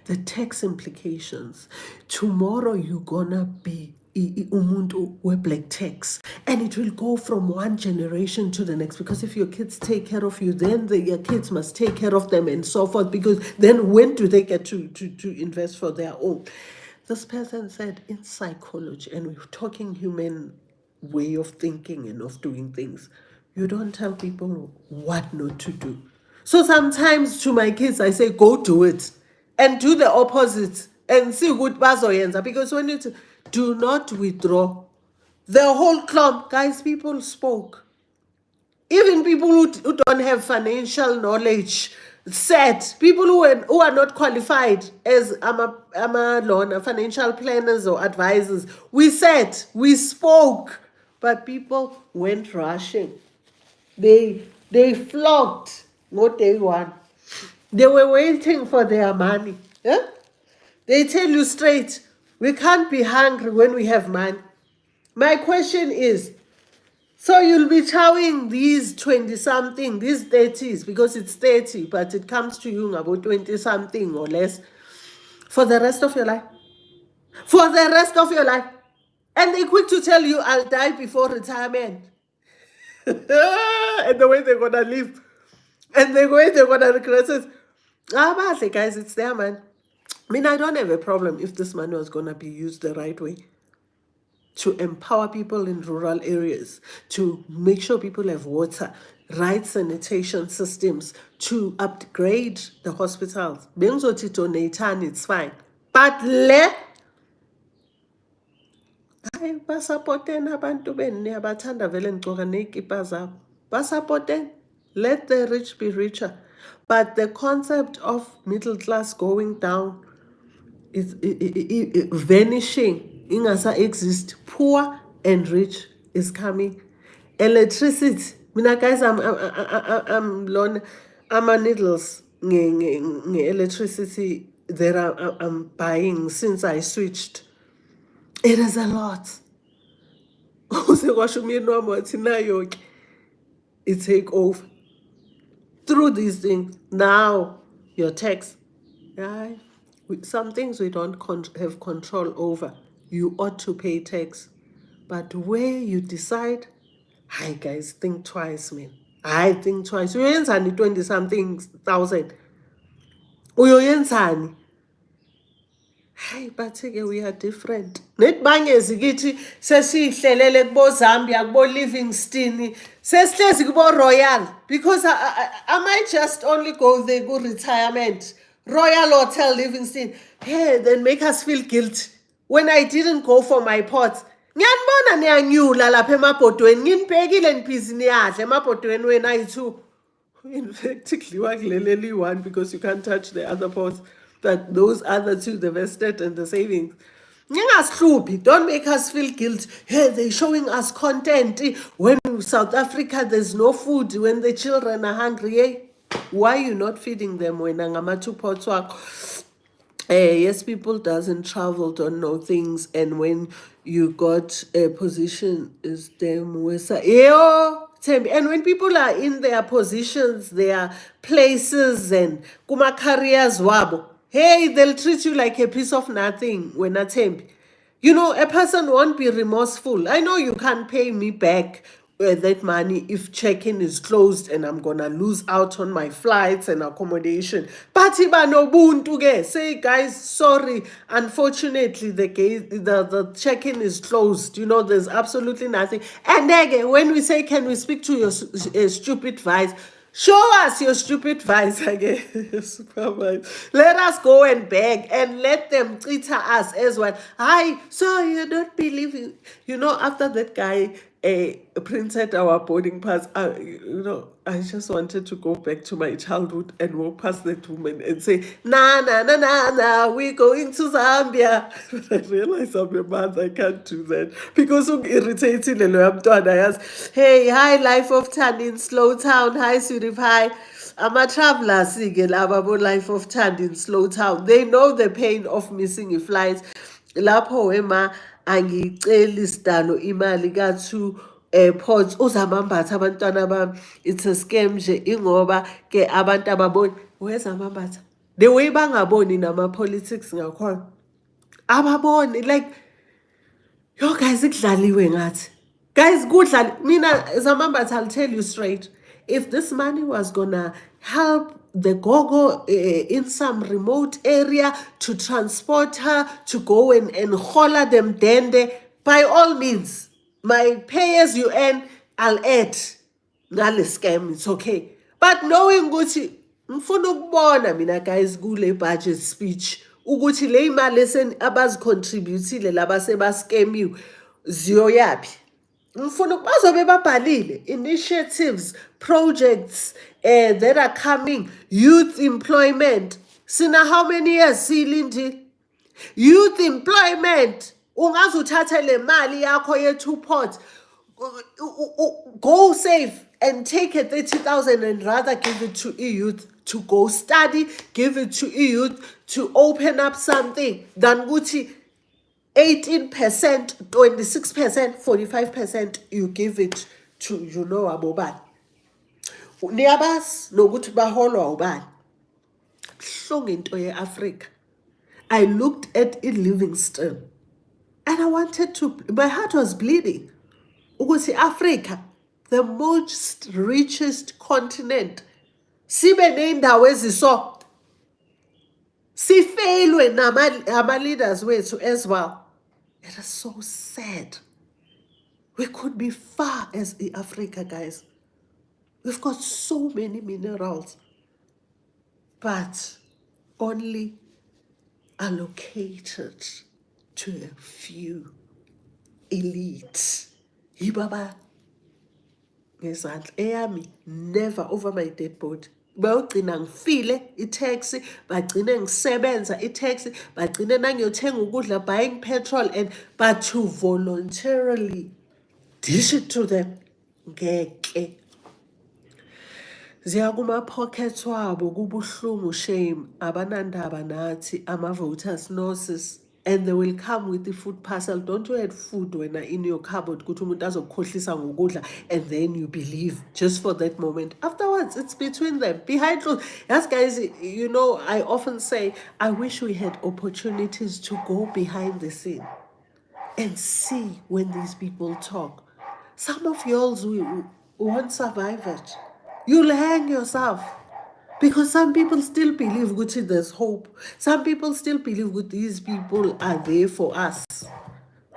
S1: the tax implications, tomorrow you're gonna be umuntu we-black tax, and it will go from one generation to the next, because if your kids take care of you, then your kids must take care of them and so forth, because then when do they get to invest for their own? This person said, in psychology, and we're talking human way of thinking and of doing things, you don't tell people what not to do. So sometimes to my kids I say, go do it, and do the opposite and see what bazoyenza, because when you do not withdraw, the whole clump, guys, people spoke. Even people who don't have financial knowledge said, people who are not qualified as financial planners or advisors, we spoke, but people went rushing. They flocked what they want. They were waiting for their money. Yeah? They tell you straight, we can't be hungry when we have money. My question is, so you'll be chowing these 20-something, these 30s, because it's 30, but it comes to you about 20-something or less, for the rest of your life? For the rest of your life. And they're quick to tell you, I'll die before retirement. And the way they're going to live. And the way they're going to regret it. Guys, it's there, man. I mean, I don't have a problem if this money was going to be used the right way, to empower people in rural areas, to make sure people have water, right sanitation systems, to upgrade the hospitals. Bengizothi donate, it's fine. But hayi basapoteni abantu beni abathanda vele ngcoka neyikipa zabo. Basapoteni. Let the rich be richer. But the concept of middle class going down is vanishing, ingasa exist. Poor and rich is coming. Electricity, mina guys, I'm needles electricity that I'm buying since I switched. It is a lot. It take over through these things. Now your tax, right? Some things we don't have control over. You ought to pay tax. But where you decide, hi guys, think twice, man. I think twice. Uyenzani 20 something thousand. Uyoyenzani. Hey, but-ke we are different. Net bangezi kithi sesihlelele kubo Zambia, kubo Livingstone, sesihlezi kubo Royal because I might just only go there go retirement. Royal Hotel Livingstone. Hey, then make us feel guilty when I didn't go for my pots. Ngiyanibona niyanyula lapha emabhodweni. Nginibhekile nibhizi niyadla emabhodweni wena ayi-2. In fact, kudliwa kuleleli one because you can't touch the other pots. But those other two, the vested and the savings. Ngingasihlupi, don't make us feel guilty. Hey, they're showing us content. When South Africa, there's no food. When the children are hungry, hey, why are you not feeding them when angama 2 pots wakho? Yes, people doesn't travel, don't know things, and when you got a position, is them wesa. And when people are in their positions, their places, and kuma careers wabo, hey, they'll treat you like a piece of nothing when I temp. You know, a person won't be remorseful. I know you can't pay me back that money if check-in is closed and I'm gonna lose out on my flights and accommodation. But iba nobuntu ke. Say, guys, sorry. Unfortunately, the check-in is closed. You know, there's absolutely nothing. And again, when we say, can we speak to your stupid vice? Show us your stupid vice again. Let us go and beg and let them treat us as well. Hi, so you don't believe it. You know, after that guy printed our boarding pass, I just wanted to go back to my childhood and walk past that woman and say, nah, nah, nah, nah, nah, we're going to Zambia. But I realized I'm a man, I can't do that. Because irritating, hey, hi, life of Tan in Slow Town, hi, Surif, hi. I'm a traveler, sige, laba life of Tan in Slow Town. They know the pain of missing a flight. Lapho ema angiceli sidalo imali ka-2 airports uzamambatha abantwana bami. It's a scam nje ingoba ke abantu ababoni wezamambatha the way bangaboni nama-politics ngakhona ababoni like yo guys kudlaliwe ngathi guys kudlali mina zamambatha I'll tell you straight if this money was gonna help the gogo in some remote area to transport her to go and holler them dende by all means my pay as you earn I'll add ngale scam it's okay but knowing ukuthi ngifuna ukubona mina guys kule budget speech ukuthi le imali abazicontributile laba sebascamiwe ziyoyapi ngifuna bazobe babhalile initiatives projects that are coming youth employment sina how many years silindi youth employment ungaze uthathe le mali yakho ye2 pot go save and take a 30,000 and rather give it to youth to go study give it to youth to open up something than ukuthi 18%, 26%, 45% you give it to abobani. Niyabas nokuthi baholwa ubani. Hlong into ye-Africa. I looked at Livingstone and I wanted to, my heart was bleeding. Ukuthi Africa, the most richest continent. Sibe ney'ndawo eziso. Sifailwe nama-leaders wethu as well. It is so sad. We could be far as Africa, guys. We've got so many minerals, but only allocated to a few elite. Ibaba ngezandla eyami never over my dead body. Bayogcina ngifile i-taxi bagcine ngisebenza i-taxi bagcine nangiyothenga ukudla buying petrol and but to voluntarily dish it to them ngeke ziya kuma-pockets wabo kubuhlungu shame abanandaba nathi ama-voters nurses and they will come with the food parcel. Don't you add food when in your cupboard kuthi umuntu azokukhohlisa ngokudla and then you believe just for that moment. Afterwards, it's between them. Behind closed. Yes, guys, I often say, I wish we had opportunities to go behind the scene and see when these people talk. Some of y'all won't survive it. you'll hang yourself. Because some people still believe that there's hope. Some people still believe that these people are there for us.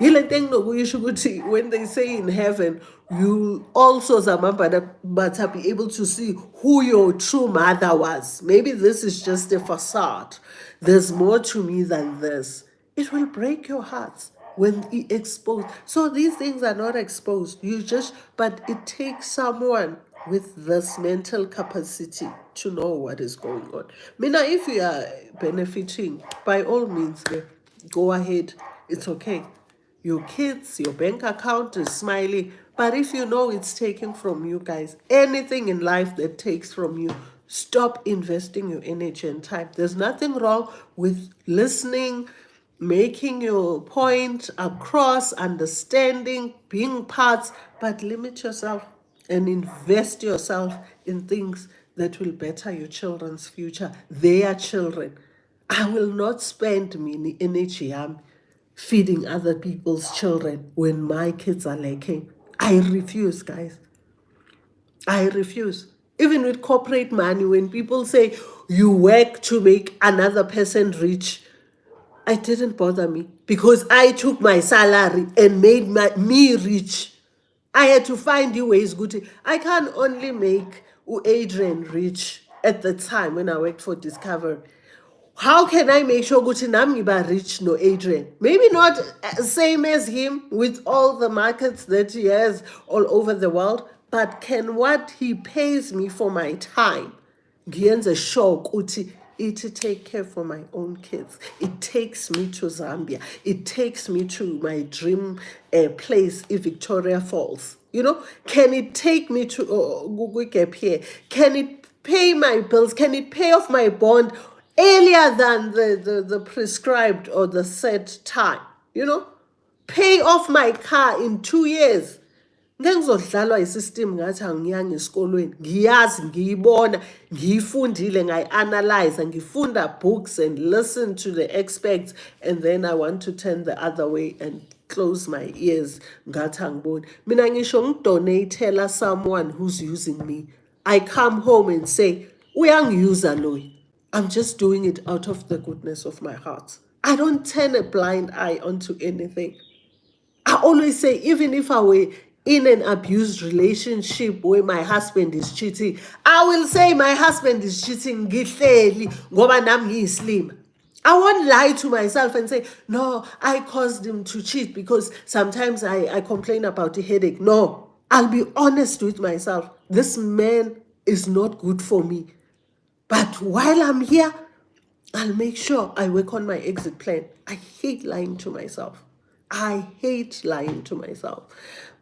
S1: Yile thing nokusho ukuthi when they say in heaven, you also but be able to see who your true mother was. Maybe this is just a facade. There's more to me than this. It will break your hearts when it exposed. So these things are not exposed. But it takes someone with this mental capacity to know what is going on. Mina, if you are benefiting, by all means, go ahead. It's okay. Your kids, your bank account is smiling. But if you know it's taken from you guys, anything in life that takes from you, stop investing your energy and time. There's nothing wrong with listening, making your point across, understanding, being parts, but limit yourself and invest yourself in things that will better your children's future, their children. I will not spend my energy feeding other people's children when my kids are lacking. I refuse, guys. I refuse. Even with corporate money, when people say you work to make another person rich, it didn't bother me because I took my salary and made me rich. I had to find new ways. Good. I can't only make Adrian rich at the time when I worked for Discovery. How can I make sure Gucci Namiba rich no Adrian? Maybe not same as him with all the markets that he has all over the world, but can what he pays me for my time Gienza show Uti it to take care for my own kids. It takes me to Zambia. It takes me to my dream place in Victoria Falls. You know, can it take me to Google Gap here? Can it pay my bills? Can it pay off my bond earlier than the prescribed or the set time? You know, pay off my car in 2 years. Ngeke ngizodlalwa isystem ngathi angiyanga esikolweni ngiyazi ngiyibona ngiyifundile ngayi-analyze ngifunda books and listen to the experts and then I want to turn the other way and close my ears ngathi angiboni. Mina ngisho ngidonatela someone who's using me. I come home and say uyangiuser loyi. I'm just doing it out of the goodness of my heart. I don't turn a blind eye onto anything. I always say, even if I were in an abused relationship where my husband is cheating, I will say my husband is cheating. Ngoba nami ngiyislim. I won't lie to myself and say, no, I caused him to cheat because sometimes I complain about the headache. No, I'll be honest with myself. This man is not good for me. But while I'm here, I'll make sure I work on my exit plan. I hate lying to myself. I hate lying to myself.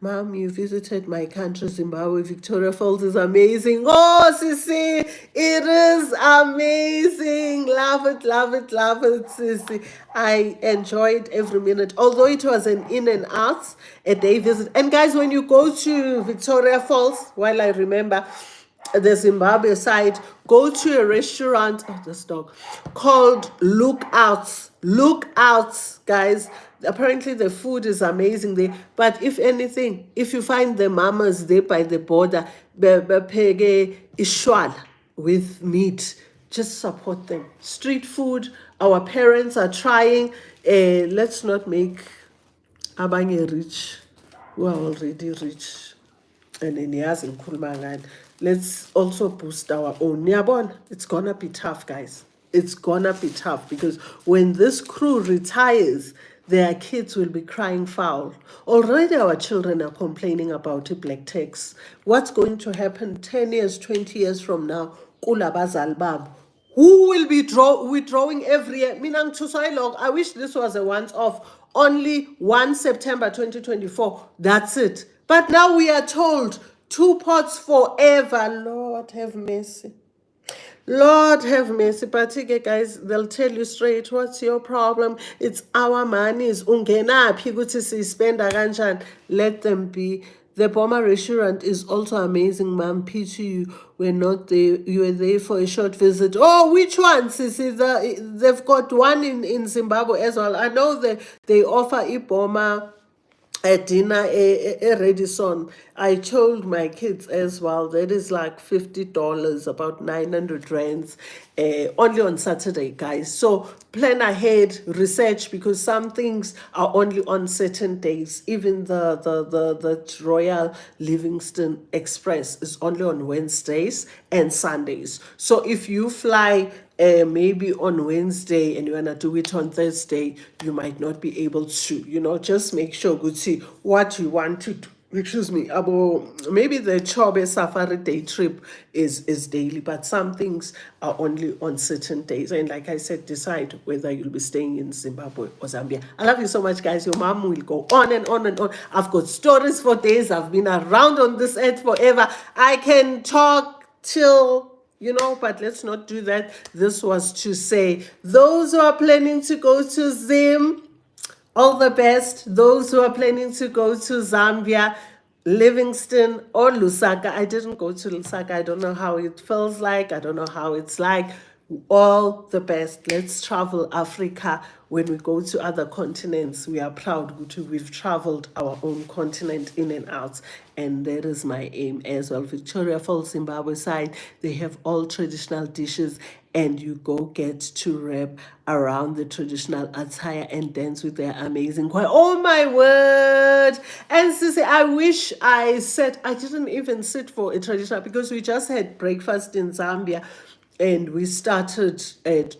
S1: Mom, you visited my country, Zimbabwe. Victoria Falls is amazing. Oh, Sissy, it is amazing. Love it, love it, love it, Sissy. I enjoyed every minute, although it was an in and out, a day visit. And guys, when you go to Victoria Falls, while I remember, the Zimbabwe side, go to a restaurant, this dog, called Lookouts. Lookouts, guys. Apparently the food is amazing there. But if anything, if you find the mamas there by the border, bepege ishwala with meat, just support them. Street food, our parents are trying. Let's not make abanye rich who are already rich. And then let's also boost our own. It's gonna be tough, guys. It's gonna be tough because when this crew retires, their kids will be crying foul. Already our children are complaining about black tax. What's going to happen 10 years, 20 years from now? Kulabazal bab. Who will be withdrawing every year? I wish this was a once-off. Only 1 September 2024. That's it. But now we are told 2 pots forever. Lord have mercy. Lord have mercy. But guys, they'll tell you straight, what's your problem? It's our money. Let them be. The Boma restaurant is also amazing, ma'am. Pity you were not there. You were there for a short visit. Oh, which one, Sissy? They've got one in Zimbabwe as well. I know that they offer Iboma a dinner, a Redison. I told my kids as well that is like $50, about 900 rands, only on Saturday, guys. So plan ahead, research, because some things are only on certain days. Even the Royal Livingston Express is only on Wednesdays and Sundays. So if you fly maybe on Wednesday and you wanna do it on Thursday, you might not be able to. Just make sure good see what you want to do. Excuse me, maybe the Chobe Safari day trip is daily, but some things are only on certain days. And like I said, decide whether you'll be staying in Zimbabwe or Zambia. I love you so much, guys. Your mom will go on and on and on. I've got stories for days. I've been around on this earth forever. I can talk till but let's not do that. This was to say, those who are planning to go to Zim, all the best. Those who are planning to go to Zambia, Livingston, or Lusaka. I didn't go to Lusaka. I don't know how it feels like. I don't know how it's like. All the best. Let's travel Africa. When we go to other continents, we are proud to we've traveled our own continent in and out. And that is my aim as well. Victoria Falls, Zimbabwe side, they have all traditional dishes, and you go get to wrap around the traditional attire and dance with their amazing choir. Oh my word! And Sissy, I wish I didn't even sit for a traditional, because we just had breakfast in Zambia and we started at,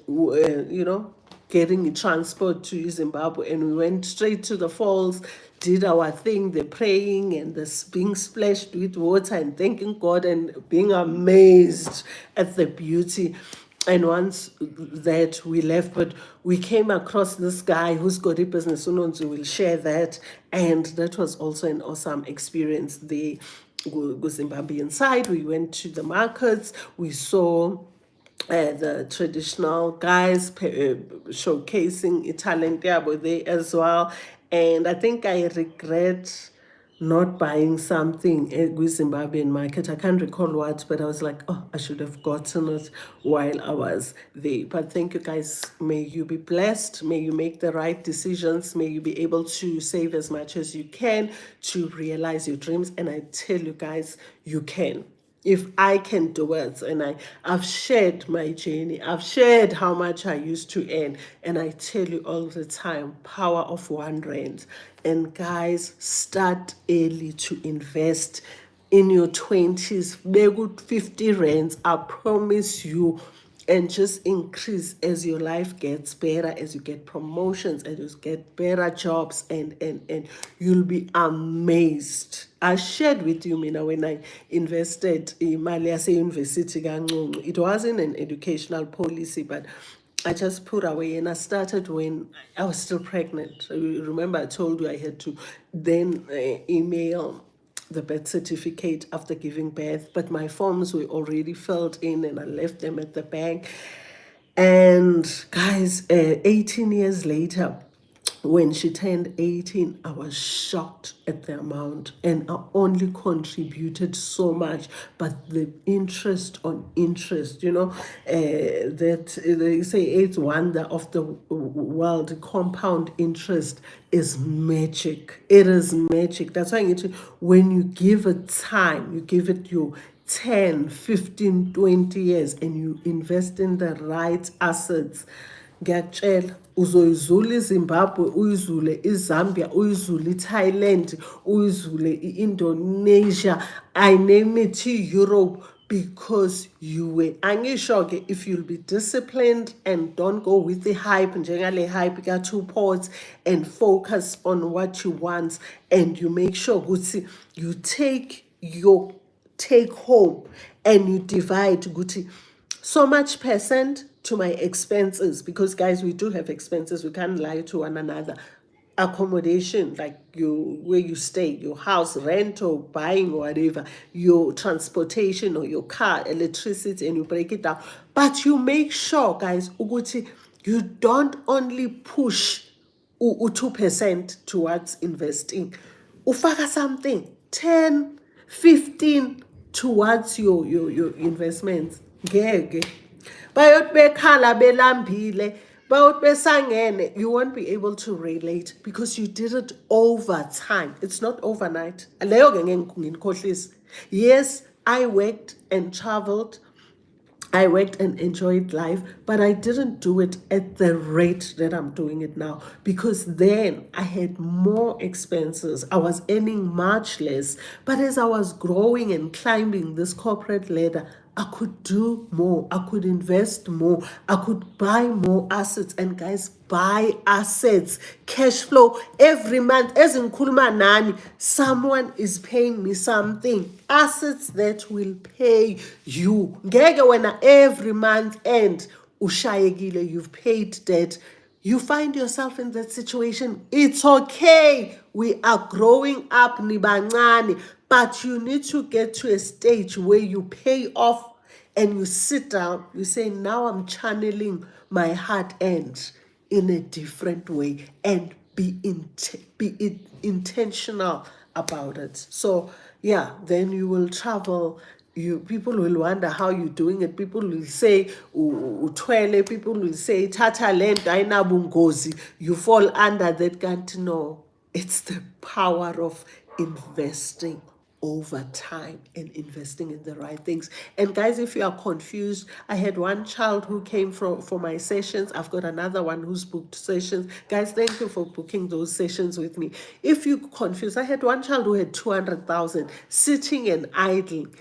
S1: getting transport to Zimbabwe, and we went straight to the falls, did our thing, the praying and the being splashed with water and thanking God and being amazed at the beauty. And once that we left, but we came across this guy who's got a business. Nonsi will share that, and that was also an awesome experience. The Zimbabwean side, we went to the markets, we saw the traditional guys showcasing talent were there as well. And I think I regret not buying something at the Zimbabwean market. I can't recall what, but I was like, oh, I should have gotten it while I was there. But thank you, guys. May you be blessed. May you make the right decisions. May you be able to save as much as you can to realize your dreams. And I tell you, guys, you can. If I can do it, and I've shared my journey, I've shared how much I used to earn, and I tell you all the time, power of 1 rand. And guys, start early to invest in your 20s. Very good 50 rands, I promise you, and just increase as your life gets better, as you get promotions, as you get better jobs, and you'll be amazed. I shared with you, Mina, when I invested in Malaysia University, it wasn't an educational policy, but I just put away, and I started when I was still pregnant. So you remember I told you I had to then email the birth certificate after giving birth, but my forms were already filled in and I left them at the bank. And guys, 18 years later, when she turned 18, I was shocked at the amount, and I only contributed so much, but the interest on interest, that they say it's wonder of the world. Compound interest is magic. It is magic. That's why when you give it time, you give it your 10, 15, 20 years, and you invest in the right assets, ngiyakutshela uzoyizula iZimbabwe, uyizule iZambia, uyizule iThailand, uyizule iIndonesia, I name it, Europe, because you were angisho-ke, if you'll be disciplined and don't go with the hype, njengale hype ka-two ports, and focus on what you want, and you make sure ukuthi you take your take home and you divide ukuthi so much percent to my expenses, because guys, we do have expenses, we can't lie to one another. Accommodation, like where you stay, your house, rent or buying or whatever, your transportation or your car, electricity, and you break it down. But you make sure, guys, ukuthi you don't only push 2% towards investing. Ufaka something 10, 15 towards your investments. Ngeke bayot bekhala belambile But besangene, you won't be able to relate because you did it over time. It's not overnight. Leyo ke ngikhohlisa. Yes, I worked and traveled. I worked and enjoyed life, but I didn't do it at the rate that I'm doing it now because then I had more expenses. I was earning much less. But as I was growing and climbing this corporate ladder, I could do more. I could invest more. I could buy more assets. And guys, buy assets, cash flow every month. As in Kulmanani, someone is paying me something. Assets that will pay you. Ngeke wena every month end ushayekile, you've paid debt. You find yourself in that situation. It's okay. We are growing up, nibancane, but you need to get to a stage where you pay off and you sit down. You say, now I'm channeling my heart end in a different way and intentional about it. So yeah, then you will travel. People will wonder how you're doing it. People will say utwele. People will say tata land ainabungozi. You fall under that. Can't know. It's the power of investing over time and investing in the right things. And guys, if you are confused, I had one child who came for my sessions. I've got another one who's booked sessions. Guys, thank you for booking those sessions with me. If you're confused, I had one child who had 200,000 sitting and idling.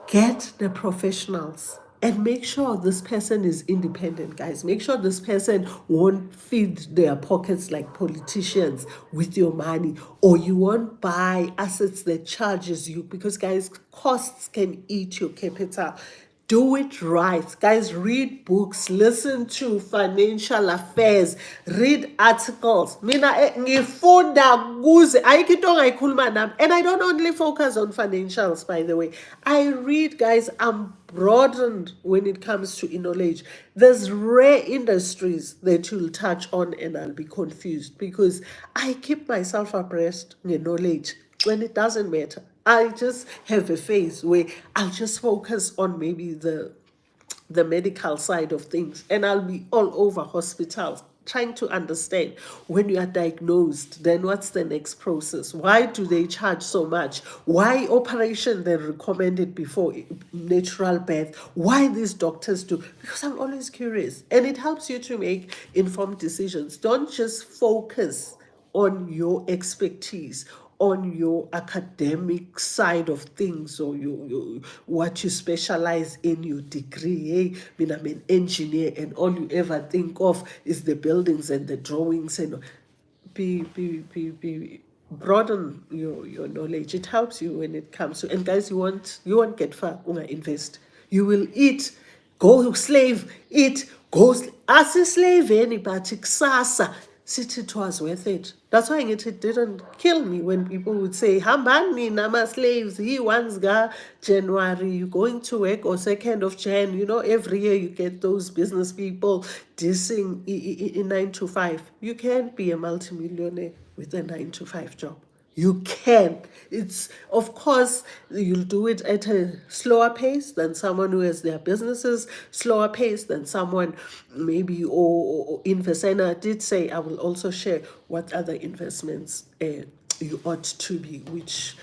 S1: Get the professionals and make sure this person is independent, guys. Make sure this person won't feed their pockets like politicians with your money, or you won't buy assets that charges you, because guys, costs can eat your capital. Do it right. Guys, read books, listen to financial affairs, read articles. Mina ngifunda kuze ayikho into ongayikhuluma nami. And I don't only focus on financials, by the way. I read, guys, I'm broadened when it comes to knowledge. There's rare industries that you'll touch on and I'll be confused because I keep myself abreast in knowledge when it doesn't matter. I just have a phase where I'll just focus on maybe the medical side of things, and I'll be all over hospitals trying to understand when you are diagnosed, then what's the next process? Why do they charge so much? Why operation they recommended before natural birth? Why these doctors do? Because I'm always curious, and it helps you to make informed decisions. Don't just focus on your expertise, on your academic side of things, or your what you specialize in, your degree. Hey, I mean, I'm an engineer, and all you ever think of is the buildings and the drawings. And broaden your knowledge. It helps you when it comes to. And guys, you won't get far. Invest. You will eat. Go slave. Eat. Go. As a slave, anybody. Kusasa. It was worth it. That's why it didn't kill me when people would say, Hambani, Nama slaves, he once got January, you going to work, or 2nd of Jan. Every year you get those business people dissing in 9 to 5. You can't be a multimillionaire with a 9 to 5 job. You can. It's, of course, you'll do it at a slower pace than someone who has their businesses, slower pace than someone maybe, or investor did say, I will also share what other investments you ought to be, which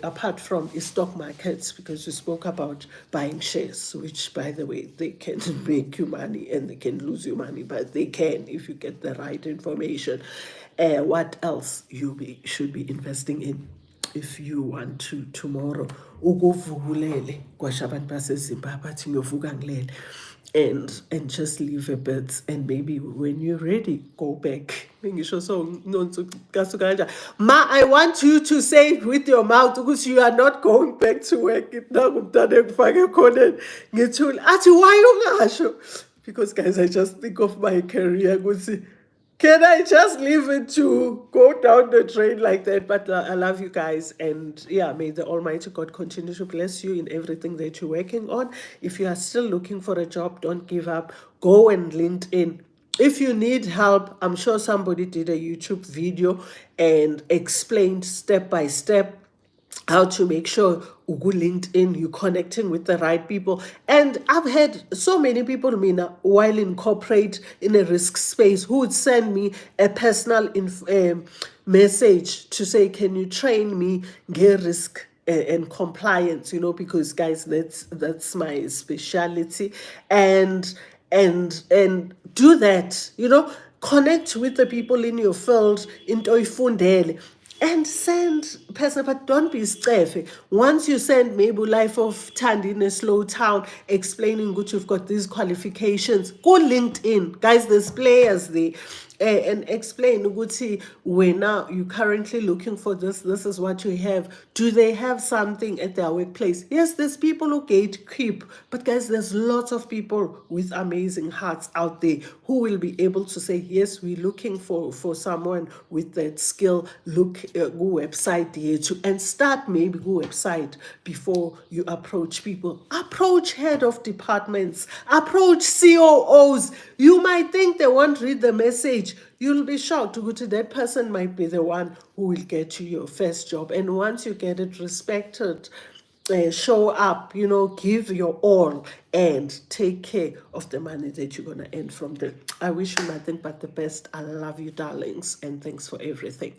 S1: apart from stock markets, because we spoke about buying shares, which, by the way, they can make you money and they can lose you money, but they can if you get the right information. What else should be investing in if you want to tomorrow ukuvulele kwashabantu baseZimbabwe athi ngiyovuka ngilele, and just leave a bit, and maybe when you're ready, go back. Ma, I want you to say it with your mouth because you are not going back to work. Why ungasho? Because guys, I just think of my career. Can I just leave it to go down the drain like that? But I love you guys. And yeah, may the Almighty God continue to bless you in everything that you're working on. If you are still looking for a job, don't give up. Go and LinkedIn. If you need help, I'm sure somebody did a YouTube video and explained step by step how to make sure ugu LinkedIn, you're connecting with the right people. And I've had so many people, Mina, while in corporate, in a risk space, who would send me a personal message to say, can you train me, get risk and compliance, because guys, that's my specialty. And do that, connect with the people in your field, into ifundele, and send person, but don't be stiff. Once you send maybe Life of Tandy in a slow town, explaining that you've got these qualifications, go LinkedIn. Guys, there's players there. And explain ukuthi when now you currently looking for this is what you have. Do they have something at their workplace? Yes, there's people who gatekeep, but guys, there's lots of people with amazing hearts out there who will be able to say, yes, we're looking for someone with that skill. Look, go website here too, and start maybe go website before you approach people. Approach head of departments, approach COOs. You might think they won't read the message. You'll be shocked. That person might be the one who will get you your first job. And once you get it, respected, show up, give your all, and take care of the money that you're going to earn from them. I wish you nothing but the best. I love you, darlings, and thanks for everything.